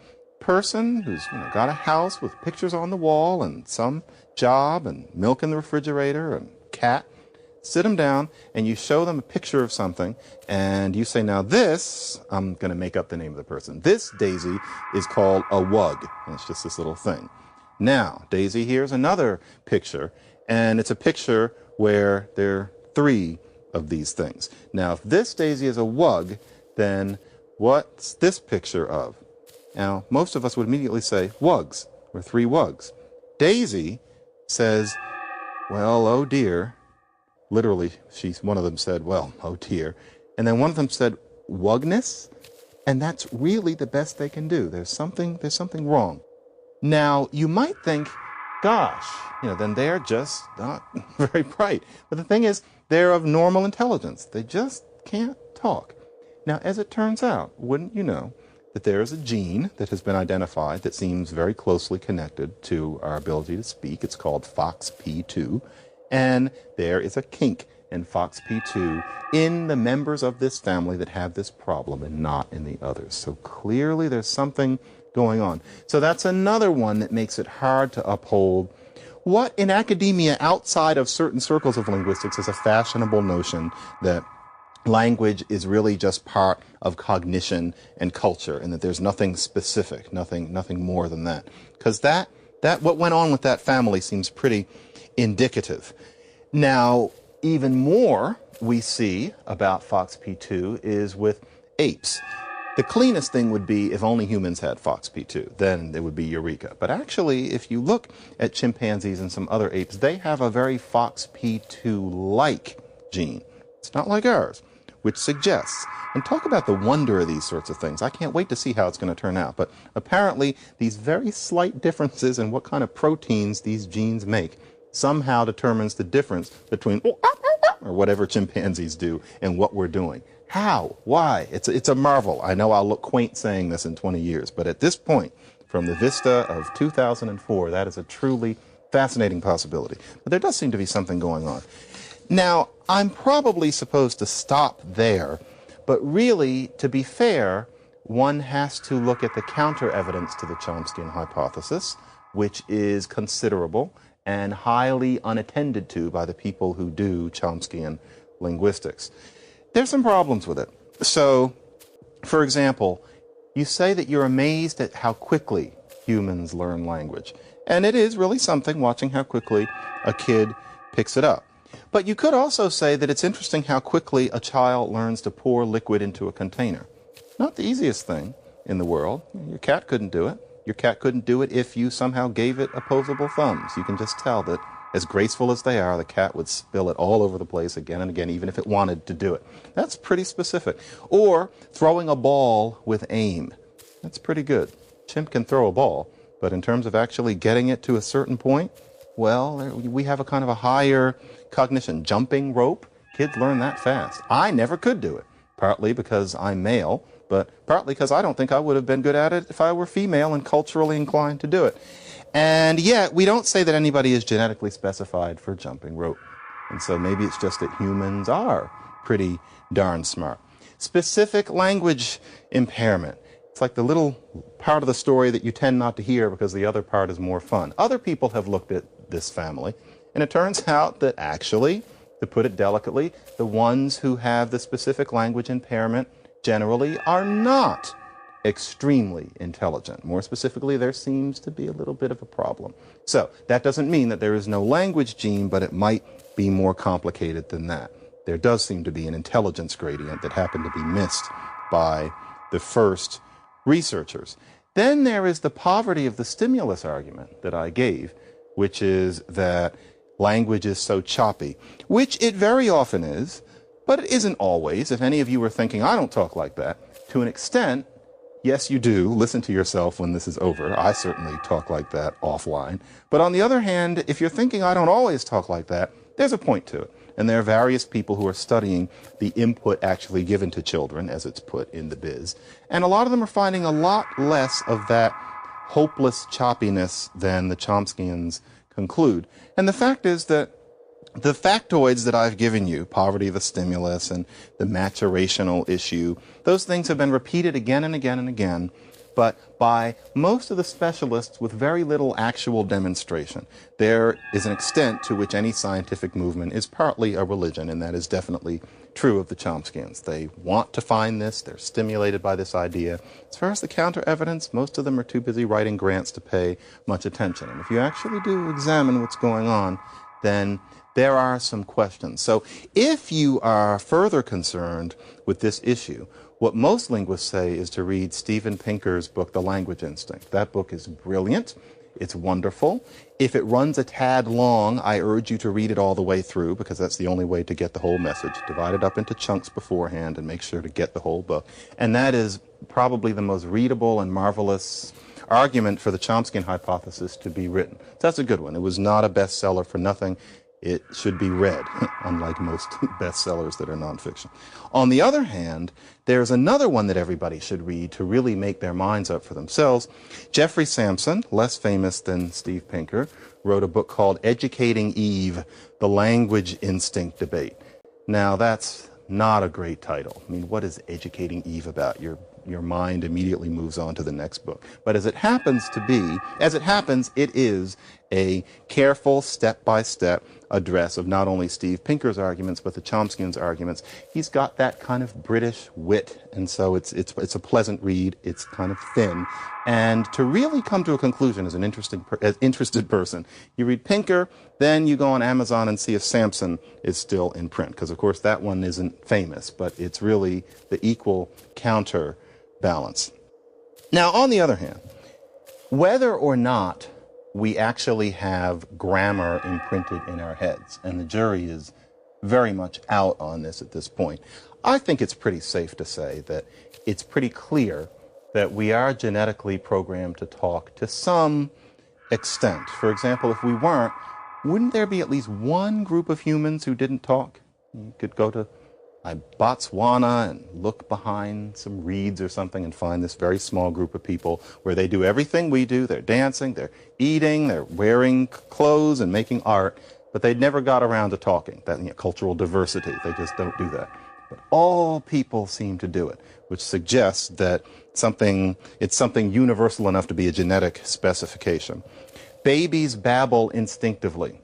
person who's got a house with pictures on the wall and some job and milk in the refrigerator and cat, sit them down and you show them a picture of something and you say, now this, I'm going to make up the name of the person, this Daisy is called a wug. And it's just this little thing. Now, Daisy, here's another picture, and it's a picture where there are 3 of these things. Now, if this Daisy is a wug, then what's this picture of? Now, most of us would immediately say wugs, or 3 wugs. Daisy says, well, oh dear. Literally, one of them said, well, oh dear. And then one of them said, wugness? And that's really the best they can do. There's something wrong. Now, you might think, gosh, then they're just not very bright. But the thing is, they're of normal intelligence. They just can't talk. Now, as it turns out, wouldn't you know, that there is a gene that has been identified that seems very closely connected to our ability to speak. It's called FOXP2, and there is a kink in FOXP2 in the members of this family that have this problem and not in the others. So clearly there's something going on. So that's another one that makes it hard to uphold what in academia outside of certain circles of linguistics is a fashionable notion that language is really just part of cognition and culture, and that there's nothing specific, nothing more than that. Because that what went on with that family seems pretty indicative. Now, even more we see about FOXP2 is with apes. The cleanest thing would be if only humans had FOXP2, then it would be eureka. But actually, if you look at chimpanzees and some other apes, they have a very FOXP2-like gene. It's not like ours, which suggests, and talk about the wonder of these sorts of things. I can't wait to see how it's going to turn out. But apparently, these very slight differences in what kind of proteins these genes make somehow determines the difference between or whatever chimpanzees do and what we're doing. How? Why? It's a marvel. I know I'll look quaint saying this in 20 years, but at this point, from the vista of 2004, that is a truly fascinating possibility. But there does seem to be something going on. Now, I'm probably supposed to stop there, but really, to be fair, one has to look at the counter evidence to the Chomskyan hypothesis, which is considerable and highly unattended to by the people who do Chomskyan linguistics. There's some problems with it. So, for example, you say that you're amazed at how quickly humans learn language. And it is really something watching how quickly a kid picks it up. But you could also say that it's interesting how quickly a child learns to pour liquid into a container. Not the easiest thing in the world. Your cat couldn't do it. Your cat couldn't do it if you somehow gave it opposable thumbs. You can just tell that as graceful as they are, the cat would spill it all over the place again and again, even if it wanted to do it. That's pretty specific. Or throwing a ball with aim. That's pretty good. Chimp can throw a ball, but in terms of actually getting it to a certain point, well, we have a kind of a higher cognition. Jumping rope, kids learn that fast. I never could do it, partly because I'm male, but partly because I don't think I would have been good at it if I were female and culturally inclined to do it. And yet, we don't say that anybody is genetically specified for jumping rope. And so maybe it's just that humans are pretty darn smart. Specific language impairment. It's like the little part of the story that you tend not to hear because the other part is more fun. Other people have looked at this family, and it turns out that actually, to put it delicately, the ones who have the specific language impairment generally are not extremely intelligent. More specifically, there seems to be a little bit of a problem. So that doesn't mean that there is no language gene, but it might be more complicated than that. There does seem to be an intelligence gradient that happened to be missed by the first researchers. Then there is the poverty of the stimulus argument that I gave, which is that language is so choppy, which it very often is, but it isn't always. If any of you were thinking, I don't talk like that, to an extent, yes, you do. Listen to yourself when this is over. I certainly talk like that offline. But on the other hand, if you're thinking I don't always talk like that, there's a point to it. And there are various people who are studying the input actually given to children, as it's put in the biz. And a lot of them are finding a lot less of that hopeless choppiness than the Chomskyans conclude. And the fact is that the factoids that I've given you, poverty of the stimulus and the maturational issue, those things have been repeated again and again and again, but by most of the specialists with very little actual demonstration. There is an extent to which any scientific movement is partly a religion, and that is definitely true of the Chomskyans. They want to find this, they're stimulated by this idea. As far as the counter evidence, most of them are too busy writing grants to pay much attention. And if you actually do examine what's going on, then there are some questions. So if you are further concerned with this issue, what most linguists say is to read Steven Pinker's book, The Language Instinct. That book is brilliant. It's wonderful. If it runs a tad long, I urge you to read it all the way through, because that's the only way to get the whole message. Divide it up into chunks beforehand and make sure to get the whole book. And that is probably the most readable and marvelous argument for the Chomskyan hypothesis to be written. So that's a good one. It was not a bestseller for nothing. It should be read, unlike most bestsellers that are nonfiction. On the other hand, there's another one that everybody should read to really make their minds up for themselves. Jeffrey Sampson, less famous than Steve Pinker, wrote a book called Educating Eve, The Language Instinct Debate. Now, that's not a great title. I mean, what is Educating Eve about? Your mind immediately moves on to the next book. But as it happens, it is a careful, step-by-step address of not only Steve Pinker's arguments, but the Chomskyans' arguments. He's got that kind of British wit, and so it's a pleasant read. It's kind of thin. And to really come to a conclusion as an interested person, you read Pinker, then you go on Amazon and see if Sampson is still in print, because of course that one isn't famous, but it's really the equal counterbalance. Now, on the other hand, whether or not we actually have grammar imprinted in our heads, and the jury is very much out on this at this point, I think it's pretty safe to say that it's pretty clear that we are genetically programmed to talk to some extent. For example, if we weren't, wouldn't there be at least one group of humans who didn't talk? You could go to Botswana and look behind some reeds or something and find this very small group of people where they do everything we do. They're dancing, they're eating, they're wearing clothes and making art, but they never got around to talking. That, cultural diversity, they just don't do that. But all people seem to do it, which suggests that it's something universal enough to be a genetic specification. Babies babble instinctively.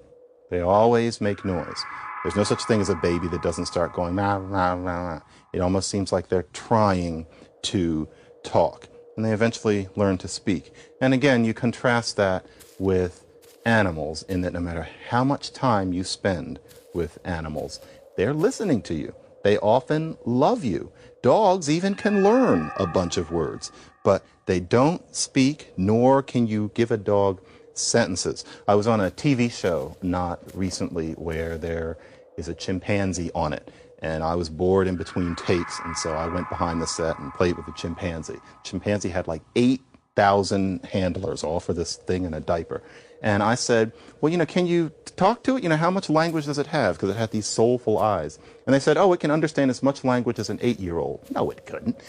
They always make noise. There's no such thing as a baby that doesn't start going, nah, nah, nah, nah. It almost seems like they're trying to talk. And they eventually learn to speak. And again, you contrast that with animals in that no matter how much time you spend with animals, they're listening to you. They often love you. Dogs even can learn a bunch of words, but they don't speak, nor can you give a dog sentences. I was on a TV show not recently where there is a chimpanzee on it, and I was bored in between takes, and so I went behind the set and played with the chimpanzee. Chimpanzee had like 8,000 handlers, all for this thing in a diaper. And I said, well, can you talk to it? How much language does it have? Because it had these soulful eyes. And they said, oh, it can understand as much language as an 8-year-old. No, it couldn't.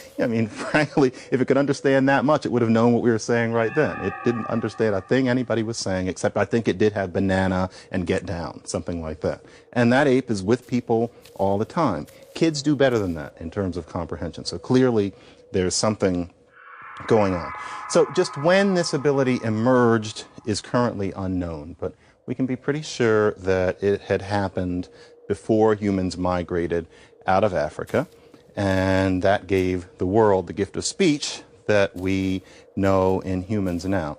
Frankly, if it could understand that much, it would have known what we were saying right then. It didn't understand a thing anybody was saying, except I think it did have banana and get down, something like that. And that ape is with people all the time. Kids do better than that in terms of comprehension. So clearly, there's something going on. So just when this ability emerged is currently unknown, but we can be pretty sure that it had happened before humans migrated out of Africa, and that gave the world the gift of speech that we know in humans now.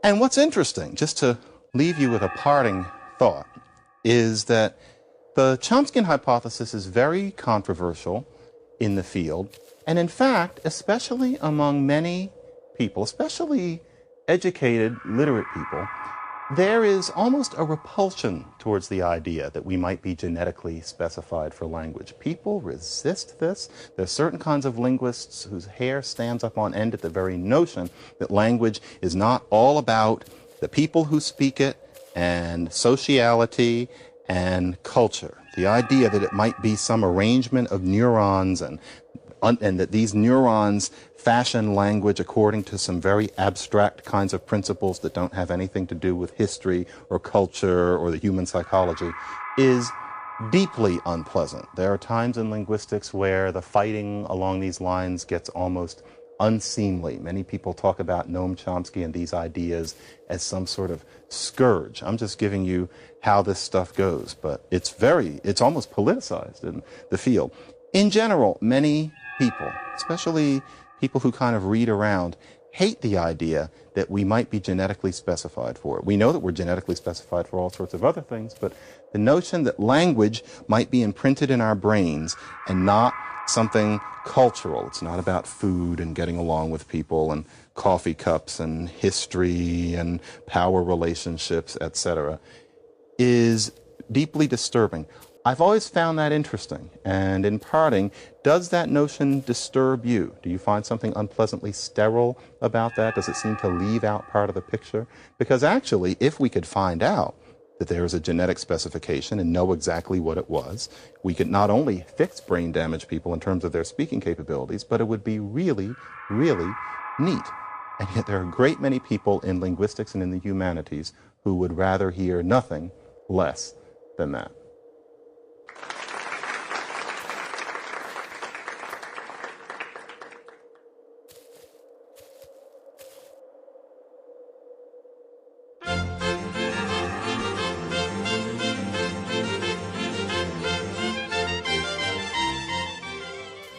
And what's interesting, just to leave you with a parting thought, is that the Chomsky hypothesis is very controversial in the field, and in fact, especially among many people, especially educated, literate people, there is almost a repulsion towards the idea that we might be genetically specified for language. People resist this. There are certain kinds of linguists whose hair stands up on end at the very notion that language is not all about the people who speak it and sociality and culture. The idea that it might be some arrangement of neurons and that these neurons fashion language according to some very abstract kinds of principles that don't have anything to do with history or culture or the human psychology is deeply unpleasant. There are times in linguistics where the fighting along these lines gets almost unseemly. Many people talk about Noam Chomsky and these ideas as some sort of scourge. I'm just giving you how this stuff goes, but it's almost politicized in the field. In general, many people, especially people who kind of read around, hate the idea that we might be genetically specified for it. We know that we're genetically specified for all sorts of other things, but the notion that language might be imprinted in our brains and not something cultural, it's not about food and getting along with people and coffee cups and history and power relationships, etc., is deeply disturbing. I've always found that interesting. And in parting, does that notion disturb you? Do you find something unpleasantly sterile about that? Does it seem to leave out part of the picture? Because actually, if we could find out that there is a genetic specification and know exactly what it was, we could not only fix brain damaged people in terms of their speaking capabilities, but it would be really, really neat. And yet there are a great many people in linguistics and in the humanities who would rather hear nothing less than that.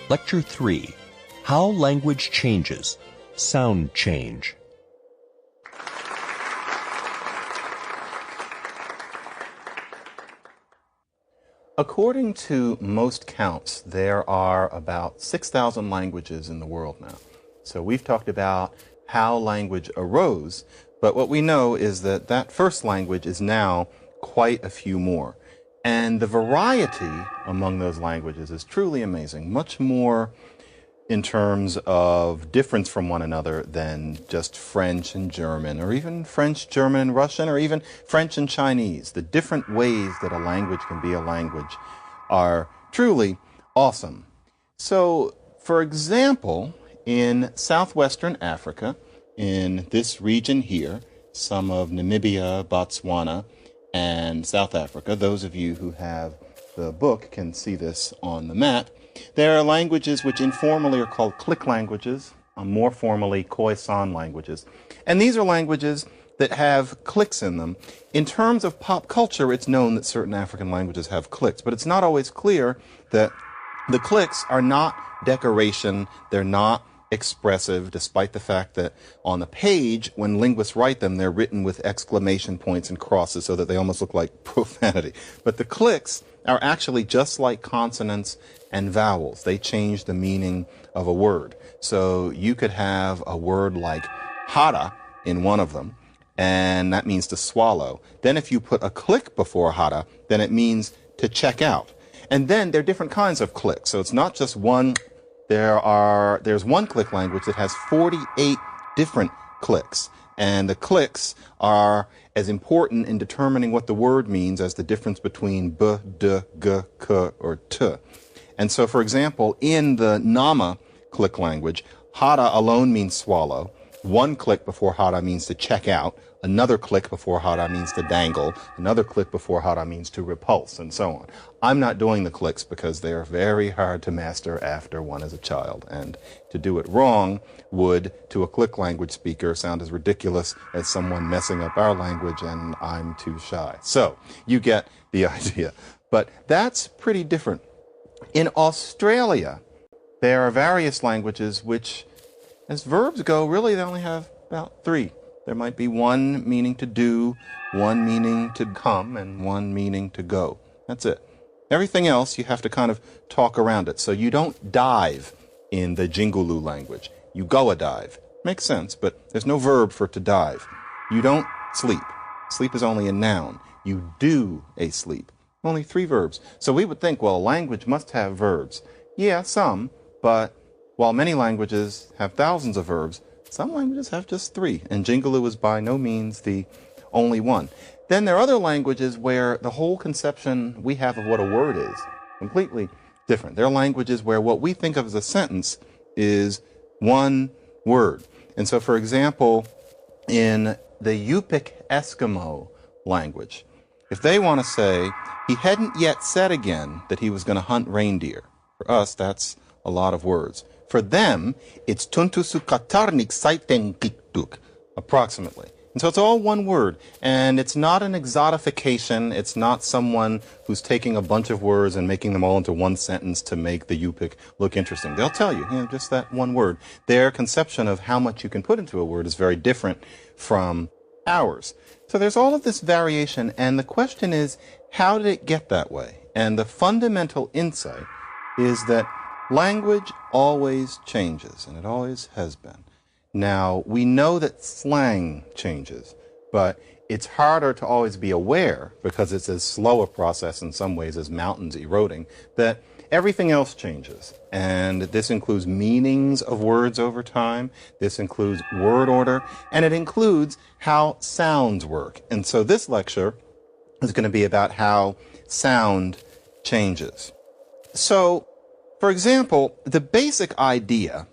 Lecture 3. How Language Changes. Sound Change. According to most counts, there are about 6,000 languages in the world now. So we've talked about how language arose, but what we know is that that first language is now quite a few more. And the variety among those languages is truly amazing, much more in terms of difference from one another than just French and German, or even French, German, and Russian, or even French and Chinese. The different ways that a language can be a language are truly awesome. So, for example, in southwestern Africa, in this region here, some of Namibia, Botswana, and South Africa, those of you who have the book can see this on the map. There are languages which informally are called click languages, more formally Khoisan languages. And these are languages that have clicks in them. In terms of pop culture, it's known that certain African languages have clicks, but it's not always clear that the clicks are not decoration, they're not expressive, despite the fact that on the page, when linguists write them, they're written with exclamation points and crosses so that they almost look like profanity. But the clicks are actually just like consonants and vowels. They change the meaning of a word. So you could have a word like hara in one of them, and that means to swallow. Then if you put a click before hara, then it means to check out. And then there are different kinds of clicks. So it's not just one. There's one click language that has 48 different clicks. And the clicks are as important in determining what the word means as the difference between b, d, g, k, or t. And so, for example, in the Nama click language, hara alone means swallow. One click before hara means to check out. Another click before hara means to dangle. Another click before hara means to repulse, and so on. I'm not doing the clicks because they are very hard to master after one is a child. And to do it wrong would, to a click language speaker, sound as ridiculous as someone messing up our language, and I'm too shy. So, you get the idea. But that's pretty different. In Australia, there are various languages which, as verbs go, really they only have about 3. There might be one meaning to do, one meaning to come, and one meaning to go. That's it. Everything else, you have to kind of talk around it. So you don't dive in the Jingulu language. You go a dive. Makes sense, but there's no verb for to dive. You don't sleep. Sleep is only a noun. You do a sleep. Only 3 verbs. So we would think, well, a language must have verbs. Yeah, some, but while many languages have thousands of verbs, some languages have just 3, and Jingulu is by no means the only one. Then there are other languages where the whole conception we have of what a word is completely different. There are languages where what we think of as a sentence is one word. And so, for example, in the Yupik Eskimo language, if they want to say, he hadn't yet said again that he was going to hunt reindeer, for us, that's a lot of words. For them, it's tuntusu katarnik saiten kiktuk, approximately. And so it's all one word, and it's not an exotification. It's not someone who's taking a bunch of words and making them all into one sentence to make the Yupik look interesting. They'll tell you, just that one word. Their conception of how much you can put into a word is very different from ours. So there's all of this variation, and the question is, how did it get that way? And the fundamental insight is that language always changes, and it always has been. Now, we know that slang changes, but it's harder to always be aware, because it's as slow a process in some ways as mountains eroding, that everything else changes. And this includes meanings of words over time, this includes word order, and it includes how sounds work. And so this lecture is going to be about how sound changes. So, for example, the basic idea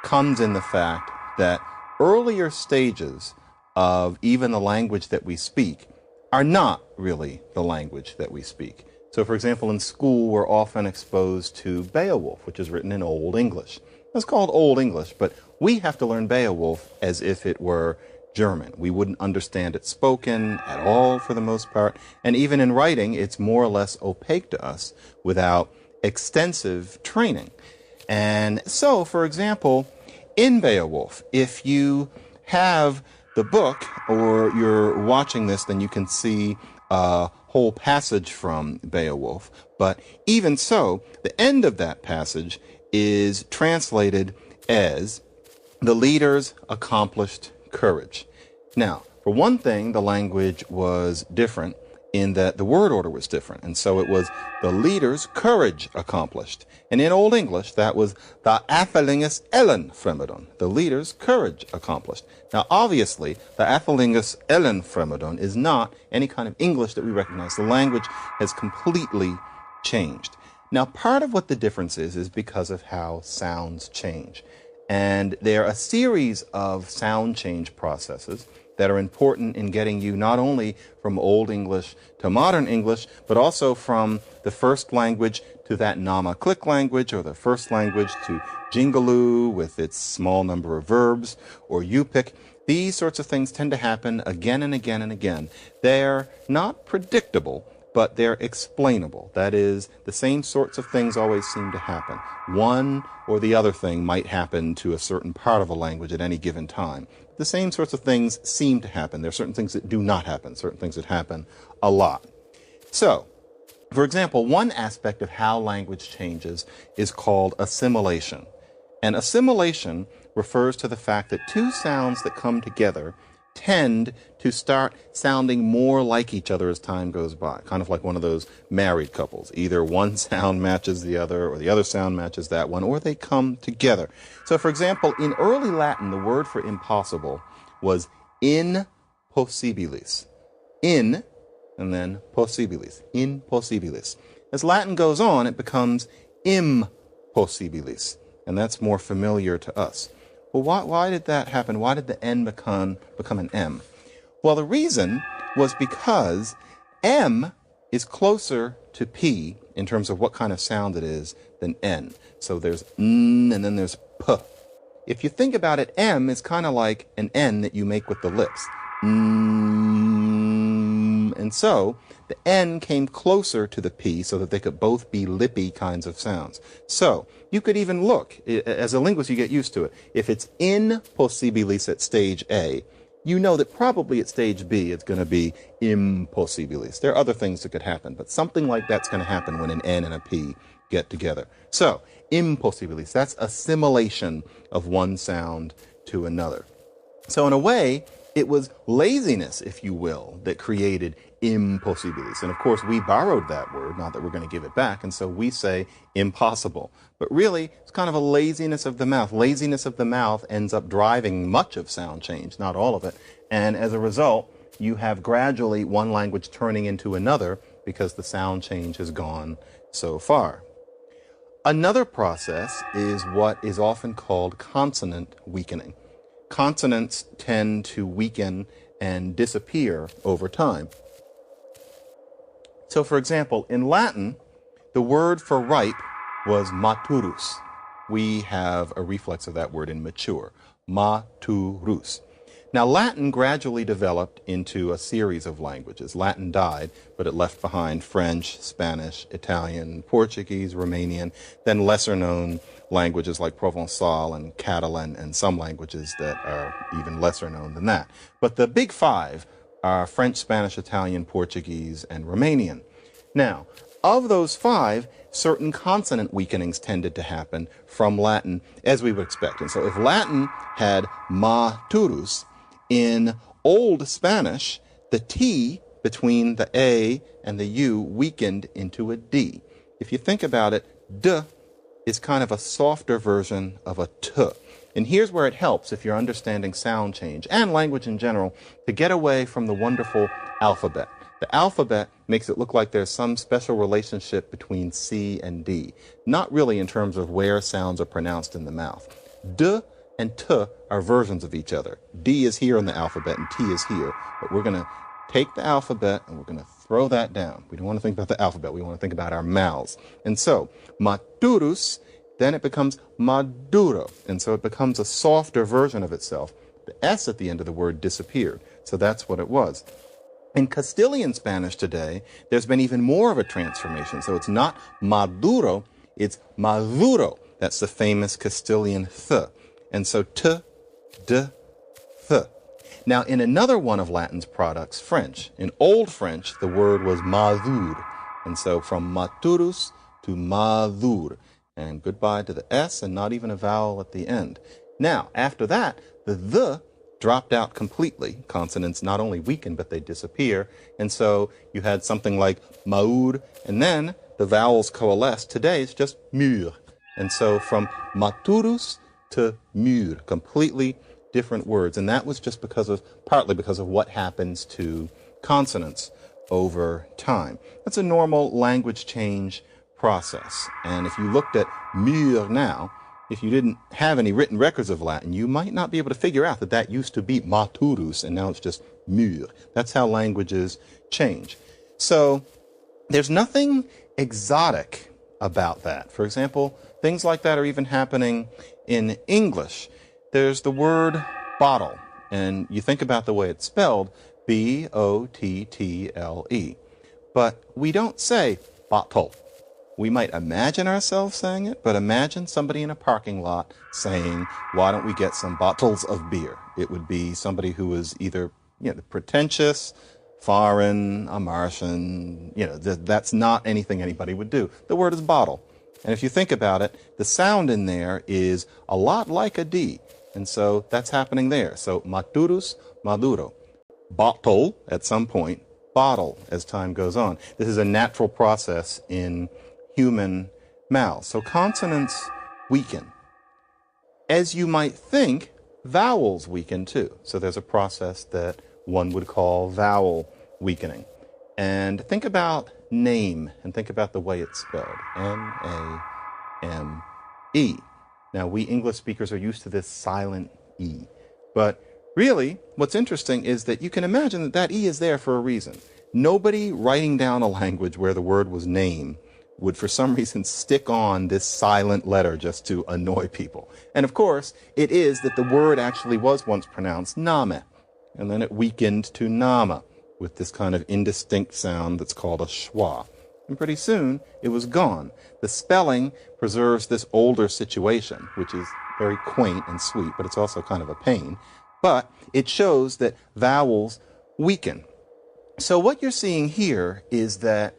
comes in the fact that earlier stages of even the language that we speak are not really the language that we speak. So, for example, in school, we're often exposed to Beowulf, which is written in Old English. It's called Old English, but we have to learn Beowulf as if it were German. We wouldn't understand it spoken at all for the most part. And even in writing, it's more or less opaque to us without extensive training. And so, for example, in Beowulf, if you have the book or you're watching this, then you can see a whole passage from Beowulf. But even so, the end of that passage is translated as the leader's accomplished courage. Now, for one thing, the language was different in that the word order was different. And so it was the leader's courage accomplished. And in Old English, that was the athelingus ellen fremedon, the leader's courage accomplished. Now, obviously, the athelingus ellen fremedon is not any kind of English that we recognize. The language has completely changed. Now, part of what the difference is because of how sounds change. And there are a series of sound change processes that are important in getting you not only from Old English to Modern English, but also from the first language to that Nama-Click language, or the first language to Jingaloo with its small number of verbs, or Yupik. These sorts of things tend to happen again and again and again. They're not predictable, but they're explainable. That is, the same sorts of things always seem to happen. One or the other thing might happen to a certain part of a language at any given time. The same sorts of things seem to happen. There are certain things that do not happen, certain things that happen a lot. So, for example, one aspect of how language changes is called assimilation. And assimilation refers to the fact that two sounds that come together tend to start sounding more like each other as time goes by, kind of like one of those married couples. Either one sound matches the other, or the other sound matches that one, or they come together. So, for example, in early Latin, the word for impossible was impossibilis. In, and then possibilis. Impossibilis. As Latin goes on, it becomes impossibilis, and that's more familiar to us. Well, why did that happen? Why did the N become an M? Well, the reason was because M is closer to P in terms of what kind of sound it is than N. So there's N and then there's P. If you think about it, M is kind of like an N that you make with the lips. And so the N came closer to the P so that they could both be lippy kinds of sounds. So you could even look, as a linguist you get used to it. If it's impossibilis at stage A, you know that probably at stage B it's going to be impossibilis. There are other things that could happen, but something like that's going to happen when an N and a P get together. So impossibilis, that's assimilation of one sound to another. So in a way, it was laziness, if you will, that created impossibilis. And of course, we borrowed that word, not that we're going to give it back, and so we say impossible. But really, it's kind of a laziness of the mouth. Laziness of the mouth ends up driving much of sound change, not all of it. And as a result, you have gradually one language turning into another because the sound change has gone so far. Another process is what is often called consonant weakening. Consonants tend to weaken and disappear over time. So, for example, in Latin, the word for ripe was maturus. We have a reflex of that word in mature, maturus. Now, Latin gradually developed into a series of languages. Latin died, but it left behind French, Spanish, Italian, Portuguese, Romanian, then lesser-known languages like Provençal and Catalan, and some languages that are even lesser known than that. But the big five are French, Spanish, Italian, Portuguese, and Romanian. Now, of those five, certain consonant weakenings tended to happen from Latin, as we would expect. And so if Latin had maturus, in Old Spanish, the T between the A and the U weakened into a D. If you think about it, D is kind of a softer version of a T. And here's where it helps, if you're understanding sound change and language in general, to get away from the wonderful alphabet. The alphabet makes it look like there's some special relationship between C and D, not really in terms of where sounds are pronounced in the mouth. D and T are versions of each other. D is here in the alphabet and T is here, but we're going to take the alphabet and we're going to throw that down. We don't want to think about the alphabet. We want to think about our mouths. And so, maturus, then it becomes maduro. And so it becomes a softer version of itself. The S at the end of the word disappeared. So that's what it was. In Castilian Spanish today, there's been even more of a transformation. So it's not maduro, it's maduro. That's the famous Castilian th. And so t, d, th. Now, in another one of Latin's products, French, in Old French, the word was madur. And so from maturus to madur. And goodbye to the S and not even a vowel at the end. Now, after that, the dropped out completely. Consonants not only weaken, but they disappear. And so you had something like maud, and then the vowels coalesce. Today, it's just mur. And so from maturus to mur, completely different words. And that was just partly because of what happens to consonants over time. That's a normal language change process. And if you looked at mur now, if you didn't have any written records of Latin, you might not be able to figure out that used to be maturus, and now it's just mur. That's how languages change. So there's nothing exotic about that. For example, things like that are even happening in English. There's the word bottle, and you think about the way it's spelled, B-O-T-T-L-E. But we don't say bottle. We might imagine ourselves saying it, but imagine somebody in a parking lot saying, why don't we get some bottles of beer? It would be somebody who is either, pretentious, foreign, a Martian. That's not anything anybody would do. The word is bottle. And if you think about it, the sound in there is a lot like a D. And so that's happening there. So maturus, maduro. Bottle at some point, bottle as time goes on. This is a natural process in human mouths. So consonants weaken. As you might think, vowels weaken too. So there's a process that one would call vowel weakening. And think about name and think about the way it's spelled. N-A-M-E. Now, we English speakers are used to this silent E. But really, what's interesting is that you can imagine that E is there for a reason. Nobody writing down a language where the word was name would for some reason stick on this silent letter just to annoy people. And of course, it is that the word actually was once pronounced name, and then it weakened to nama with this kind of indistinct sound that's called a schwa. And pretty soon, it was gone. The spelling preserves this older situation, which is very quaint and sweet, but it's also kind of a pain. But it shows that vowels weaken. So what you're seeing here is that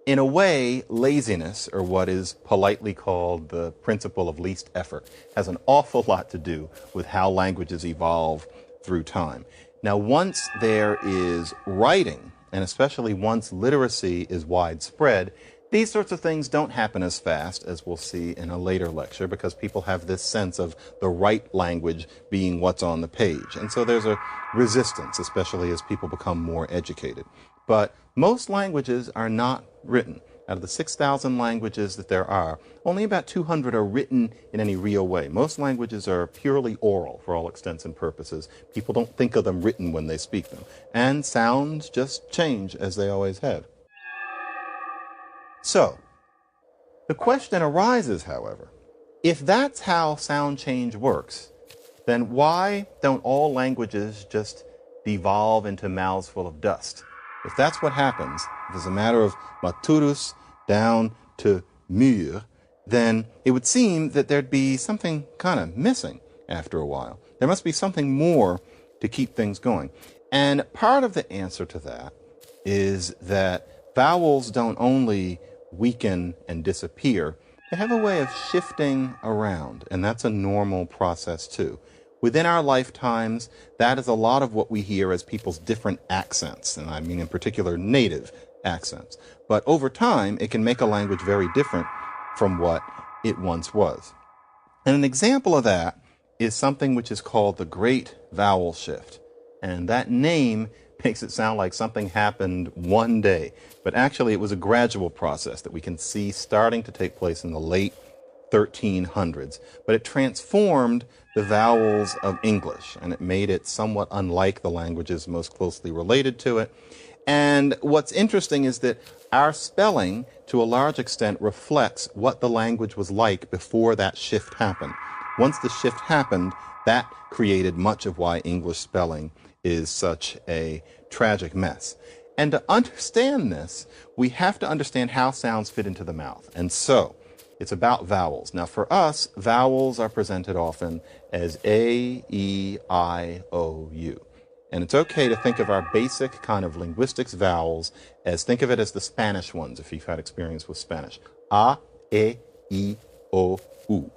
in a way, laziness, or what is politely called the principle of least effort, has an awful lot to do with how languages evolve through time. Now, once there is writing, and especially once literacy is widespread, these sorts of things don't happen as fast as we'll see in a later lecture, because people have this sense of the right language being what's on the page. And so there's a resistance, especially as people become more educated. But most languages are not written. Out of the 6,000 languages that there are, only about 200 are written in any real way. Most languages are purely oral for all extents and purposes. People don't think of them written when they speak them. And sounds just change as they always have. So, the question arises, however, if that's how sound change works, then why don't all languages just devolve into mouths full of dust? If that's what happens, if it's a matter of maturus down to mur, then it would seem that there'd be something kind of missing after a while. There must be something more to keep things going. And part of the answer to that is that vowels don't only weaken and disappear, they have a way of shifting around, and that's a normal process too. Within our lifetimes, that is a lot of what we hear as people's different accents, and I mean in particular native accents. But over time, it can make a language very different from what it once was. And an example of that is something which is called the Great Vowel Shift. And that name makes it sound like something happened one day. But actually, it was a gradual process that we can see starting to take place in the late 1300s. But it transformed the vowels of English, and it made it somewhat unlike the languages most closely related to it. And what's interesting is that our spelling, to a large extent, reflects what the language was like before that shift happened. Once the shift happened, that created much of why English spelling is such a tragic mess. And to understand this, we have to understand how sounds fit into the mouth. And so, it's about vowels. Now, for us, vowels are presented often as A, E, I, O, U. And it's okay to think of our basic kind of linguistics vowels as, think of it as the Spanish ones, if you've had experience with Spanish. A, E, I, O, U.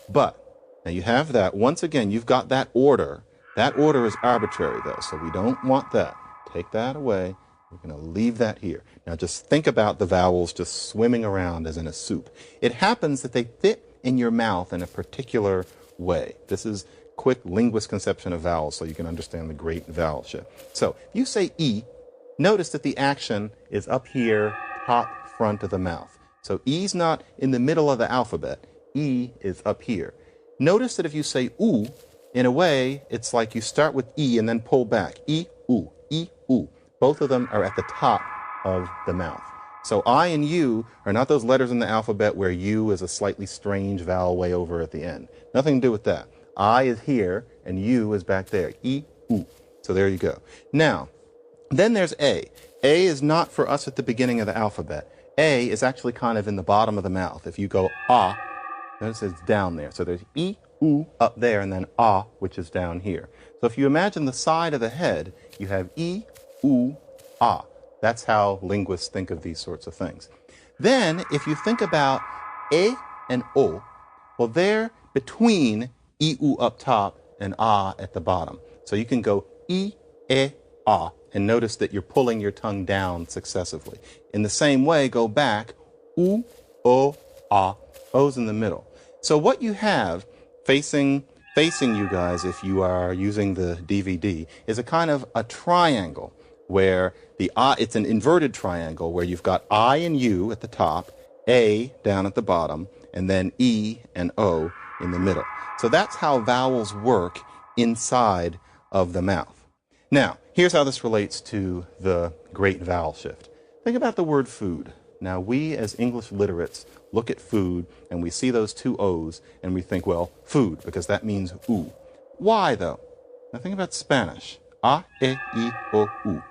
But, now you have that. Once again, you've got that order. That order is arbitrary, though, so we don't want that. Take that away. We're going to leave that here. Now just think about the vowels just swimming around as in a soup. It happens that they fit in your mouth in a particular way. This is quick linguist conception of vowels so you can understand the great vowel shift. So if you say E, notice that the action is up here, top front of the mouth. So E's not in the middle of the alphabet. E is up here. Notice that if you say oo, in a way, it's like you start with E and then pull back. E, oo, E, oo. Both of them are at the top of the mouth. So I and U are not those letters in the alphabet where U is a slightly strange vowel way over at the end. Nothing to do with that. I is here and U is back there. E, U. So there you go. Now, then there's A. A is not for us at the beginning of the alphabet. A is actually kind of in the bottom of the mouth. If you go ah, notice it's down there. So there's E, U up there and then ah, which is down here. So if you imagine the side of the head, you have E, U, ah. That's how linguists think of these sorts of things. Then, if you think about E and O, well, they're between E, U up top and ah at the bottom. So you can go E, ah, and notice that you're pulling your tongue down successively. In the same way, go back, U, O, ah, O's in the middle. So what you have facing you guys, if you are using the DVD, is a kind of a triangle where the I, it's an inverted triangle where you've got I and U at the top, A down at the bottom, and then E and O in the middle. So that's how vowels work inside of the mouth. Now, here's how this relates to the great vowel shift. Think about the word food. Now, we as English literates look at food and we see those two O's and we think, well, food, because that means U. Why, though? Now, think about Spanish. A, E, I, O, U.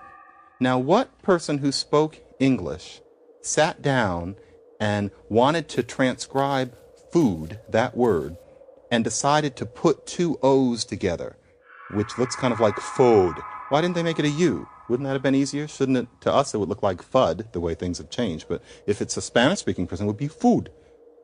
Now, what person who spoke English sat down and wanted to transcribe food, that word, and decided to put two O's together, which looks kind of like food? Why didn't they make it a U? Wouldn't that have been easier? Shouldn't it, to us, it would look like FUD, the way things have changed. But if it's a Spanish-speaking person, it would be food.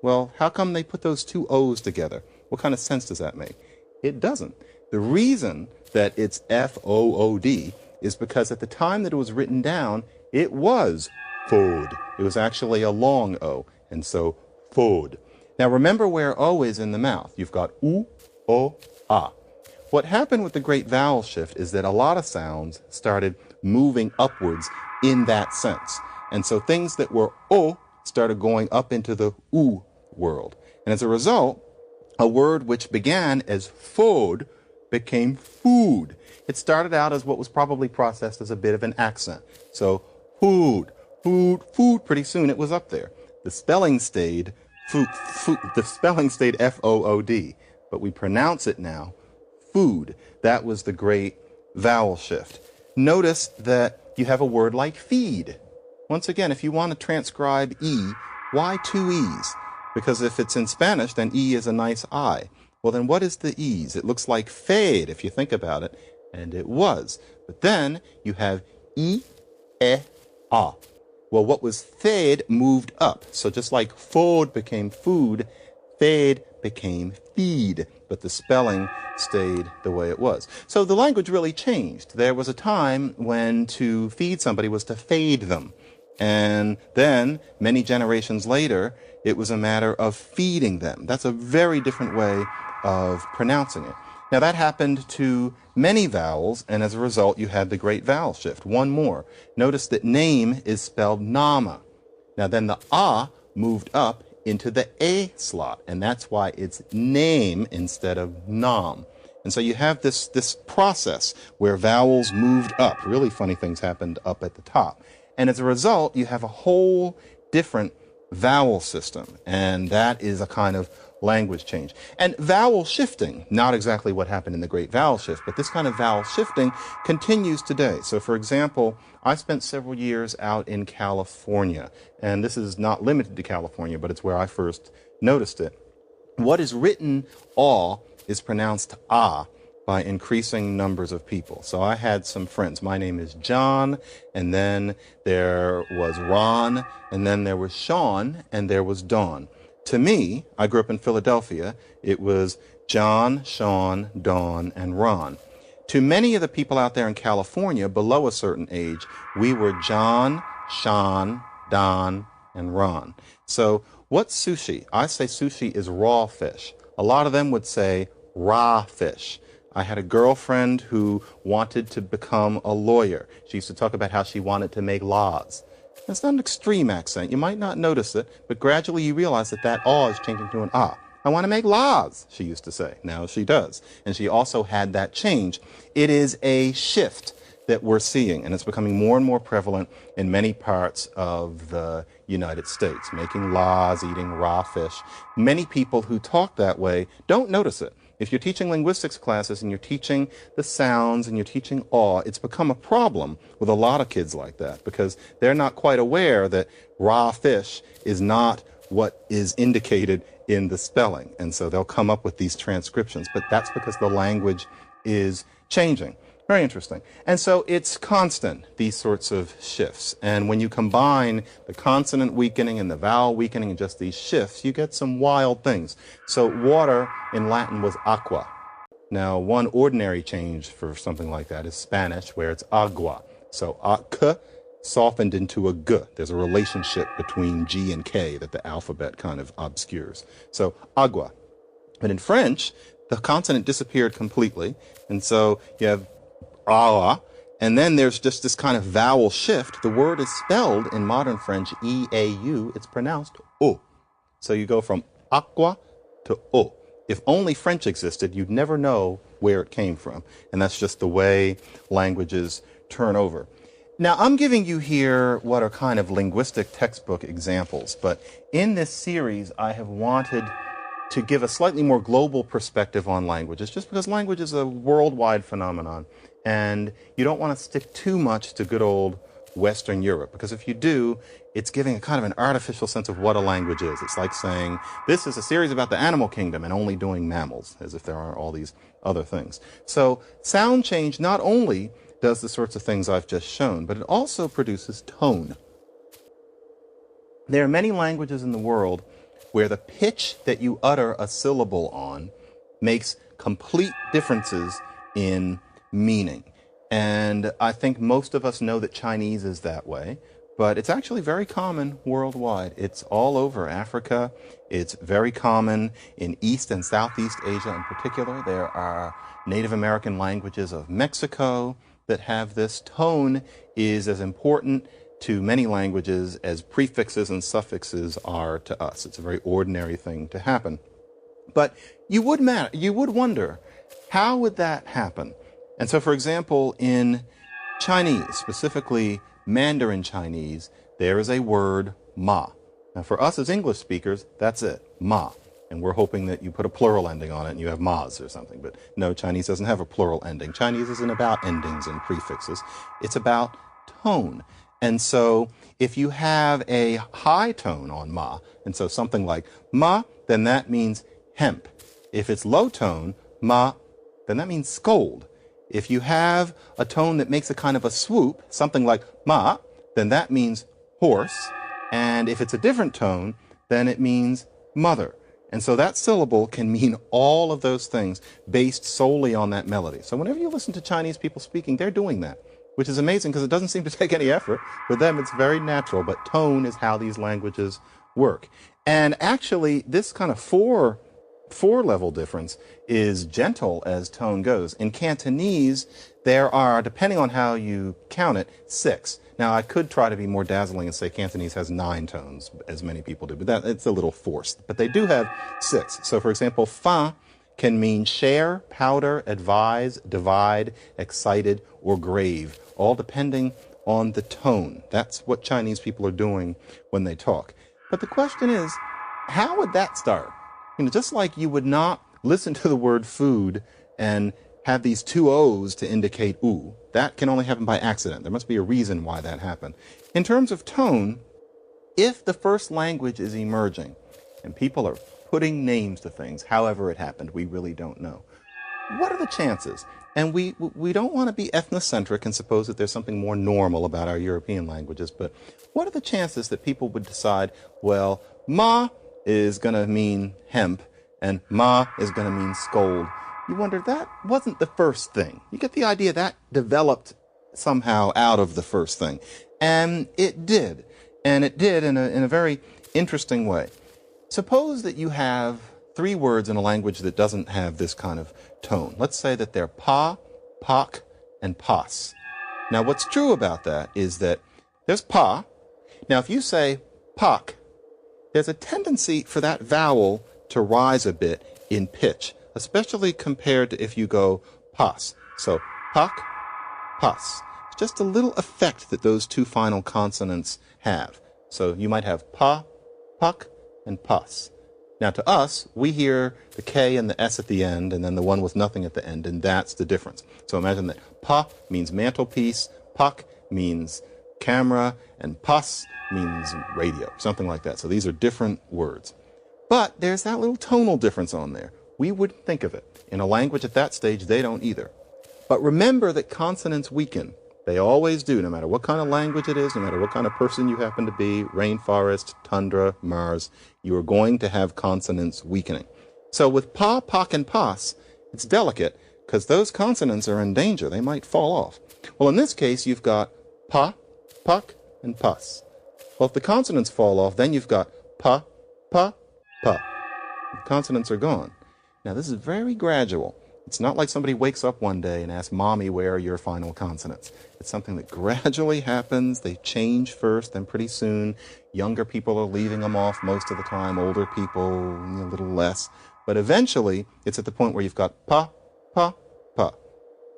Well, how come they put those two O's together? What kind of sense does that make? It doesn't. The reason that it's F-O-O-D is because at the time that it was written down, it was food. It was actually a long O, and so food. Now remember where O is in the mouth. You've got U, O, A. What happened with the great vowel shift is that a lot of sounds started moving upwards in that sense. And so things that were O started going up into the U world. And as a result, a word which began as food became food. It started out as what was probably processed as a bit of an accent. So food, food, food. Pretty soon it was up there. The spelling stayed food, food. The spelling stayed F-O-O-D, but we pronounce it now food. That was the great vowel shift. Notice that you have a word like feed. Once again, if you want to transcribe E, why two E's? Because if it's in Spanish, then E is a nice I. Well, then what is the E's? It looks like fade if you think about it, and it was. But then you have E, A. Well, what was fade moved up. So just like food became food, fade became feed. But the spelling stayed the way it was. So the language really changed. There was a time when to feed somebody was to fade them. And then, many generations later, it was a matter of feeding them. That's a very different way of pronouncing it. Now, that happened to many vowels, and as a result, you had the great vowel shift. One more. Notice that name is spelled nama. Now then the ah moved up into the a slot, and that's why it's name instead of nam. And so you have this process where vowels moved up. Really funny things happened up at the top. And as a result, you have a whole different vowel system, and that is a kind of language change. And vowel shifting, not exactly what happened in the Great Vowel Shift, but this kind of vowel shifting continues today. So for example, I spent several years out in California, and this is not limited to California, but it's where I first noticed it. What is written aw is pronounced ah by increasing numbers of people. So I had some friends. My name is John, and then there was Ron, and then there was Sean, and there was Dawn. To me, I grew up in Philadelphia, it was John, Sean, Dawn, and Ron. To many of the people out there in California below a certain age, we were John, Sean, Don, and Ron. So what's sushi? I say sushi is raw fish. A lot of them would say raw fish. I had a girlfriend who wanted to become a lawyer. She used to talk about how she wanted to make laws. That's not an extreme accent. You might not notice it, but gradually you realize that that aw is changing to an ah. I want to make laws, she used to say. Now she does. And she also had that change. It is a shift that we're seeing, and it's becoming more and more prevalent in many parts of the United States. Making laws, eating raw fish. Many people who talk that way don't notice it. If you're teaching linguistics classes and you're teaching the sounds and you're teaching aw, it's become a problem with a lot of kids like that because they're not quite aware that raw fish is not what is indicated in the spelling. And so they'll come up with these transcriptions, but that's because the language is changing. Very interesting. And so it's constant, these sorts of shifts. And when you combine the consonant weakening and the vowel weakening and just these shifts, you get some wild things. So water in Latin was aqua. Now, one ordinary change for something like that is Spanish, where it's agua. So k softened into a g. There's a relationship between G and K that the alphabet kind of obscures. So agua. But in French, the consonant disappeared completely. And so you have ah, and then there's just this kind of vowel shift. The word is spelled in modern French E-A-U. It's pronounced O. So you go from aqua to O. If only French existed, you'd never know where it came from. And that's just the way languages turn over. Now, I'm giving you here what are kind of linguistic textbook examples, but in this series, I have wanted to give a slightly more global perspective on languages, just because language is a worldwide phenomenon. And you don't want to stick too much to good old Western Europe, because if you do, it's giving a kind of an artificial sense of what a language is. It's like saying, this is a series about the animal kingdom and only doing mammals, as if there are all these other things. So sound change not only does the sorts of things I've just shown, but it also produces tone. There are many languages in the world where the pitch that you utter a syllable on makes complete differences in meaning. And I think most of us know that Chinese is that way, but it's actually very common worldwide. It's all over Africa. It's very common in East and Southeast Asia in particular. There are Native American languages of Mexico that have this. Tone is as important to many languages as prefixes and suffixes are to us. It's a very ordinary thing to happen. But you would wonder, how would that happen? And so, for example, in Chinese, specifically Mandarin Chinese, there is a word ma. Now, for us as English speakers, that's it, ma. And we're hoping that you put a plural ending on it and you have mas or something. But no, Chinese doesn't have a plural ending. Chinese isn't about endings and prefixes. It's about tone. And so if you have a high tone on ma, and so something like ma, then that means hemp. If it's low tone, ma, then that means scold. If you have a tone that makes a kind of a swoop, something like ma, then that means horse. And if it's a different tone, then it means mother. And so that syllable can mean all of those things based solely on that melody. So whenever you listen to Chinese people speaking, they're doing that, which is amazing because it doesn't seem to take any effort. For them, it's very natural, but tone is how these languages work. And actually, this kind of 4-level difference is gentle as tone goes. In Cantonese, there are, depending on how you count it, 6. Now, I could try to be more dazzling and say Cantonese has 9 tones, as many people do, but it's a little forced. But they do have 6. So, for example, fa can mean share, powder, advise, divide, excited, or grave, all depending on the tone. That's what Chinese people are doing when they talk. But the question is, how would that start? Just like you would not listen to the word food and have these 2 O's to indicate ooh, that can only happen by accident. There must be a reason why that happened. In terms of tone, if the first language is emerging and people are putting names to things, however it happened, we really don't know. What are the chances? And we don't want to be ethnocentric and suppose that there's something more normal about our European languages, but what are the chances that people would decide, well, ma is going to mean hemp and ma is going to mean scold? You wonder, that wasn't the first thing. You get the idea that developed somehow out of the first thing. And it did. And it did in a very interesting way. Suppose that you have 3 words in a language that doesn't have this kind of tone. Let's say that they're pa, pak, and pas. Now, what's true about that is that there's pa. Now, if you say pak, there's a tendency for that vowel to rise a bit in pitch, especially compared to if you go pas. So, pak, pas. It's just a little effect that those 2 final consonants have. So you might have pa, pak, and pas. Now, to us, we hear the K and the S at the end, and then the one with nothing at the end, and that's the difference. So imagine that pa means mantelpiece, pak means camera, and pas means radio, something like that. So these are different words. But there's that little tonal difference on there. We wouldn't think of it. In a language at that stage, they don't either. But remember that consonants weaken. They always do, no matter what kind of language it is, no matter what kind of person you happen to be, rainforest, tundra, Mars, you are going to have consonants weakening. So with pa, pak, and pas, it's delicate because those consonants are in danger. They might fall off. Well, in this case, you've got pa, pak, and pas. Well, if the consonants fall off, then you've got pa, pa, pa. The consonants are gone. Now, this is very gradual. It's not like somebody wakes up one day and asks, Mommy, where are your final consonants? It's something that gradually happens. They change first, then pretty soon younger people are leaving them off most of the time, older people a little less. But eventually, it's at the point where you've got pa, pa, pa.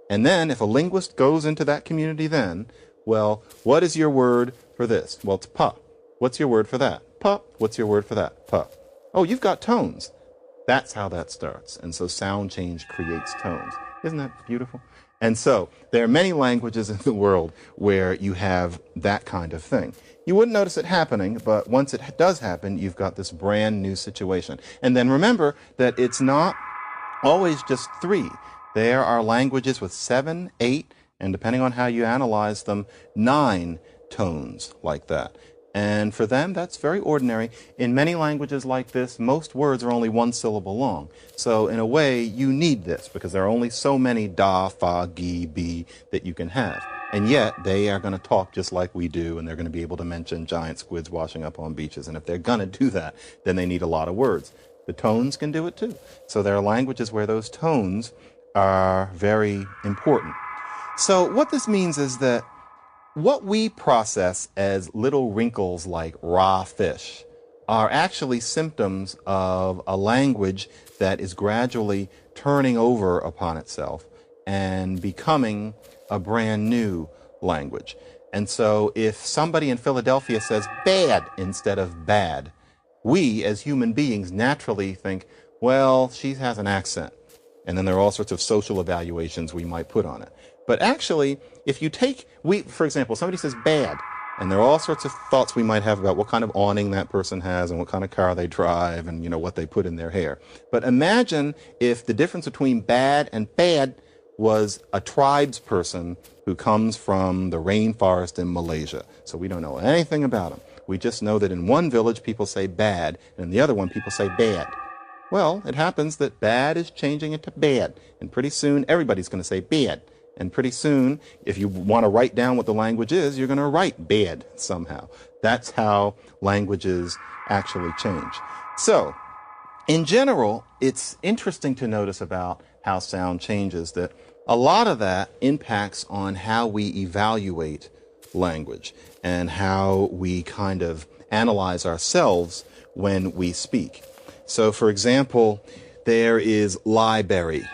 And then if a linguist goes into that community then, well, what is your word for this? Well, it's pa. What's your word for that? Pa. What's your word for that? Pa. Oh, you've got tones. That's how that starts. And so sound change creates tones. Isn't that beautiful? And so there are many languages in the world where you have that kind of thing. You wouldn't notice it happening, but once it does happen, you've got this brand new situation. And then remember that it's not always just 3. There are languages with 7, 8, and depending on how you analyze them, 9 tones like that. And for them, that's very ordinary. In many languages like this, most words are only 1 syllable long. So in a way, you need this because there are only so many da, fa, gi, bi that you can have. And yet, they are going to talk just like we do, and they're going to be able to mention giant squids washing up on beaches. And if they're going to do that, then they need a lot of words. The tones can do it too. So there are languages where those tones are very important. So what this means is that what we process as little wrinkles like raw fish are actually symptoms of a language that is gradually turning over upon itself and becoming a brand new language. And so if somebody in Philadelphia says bad instead of bad, we as human beings naturally think, well, she has an accent. And then there are all sorts of social evaluations we might put on it. But actually, if you take, for example, somebody says bad, and there are all sorts of thoughts we might have about what kind of awning that person has and what kind of car they drive and, what they put in their hair. But imagine if the difference between bad and bad was a tribes person who comes from the rainforest in Malaysia. So we don't know anything about them. We just know that in one village people say bad, and in the other one people say bad. Well, it happens that bad is changing into bad, and pretty soon everybody's going to say bad. And pretty soon, if you want to write down what the language is, you're going to write bad somehow. That's how languages actually change. So, In general, it's interesting to notice about how sound changes that a lot of that impacts on how we evaluate language and how we kind of analyze ourselves when we speak. So, for example, there is library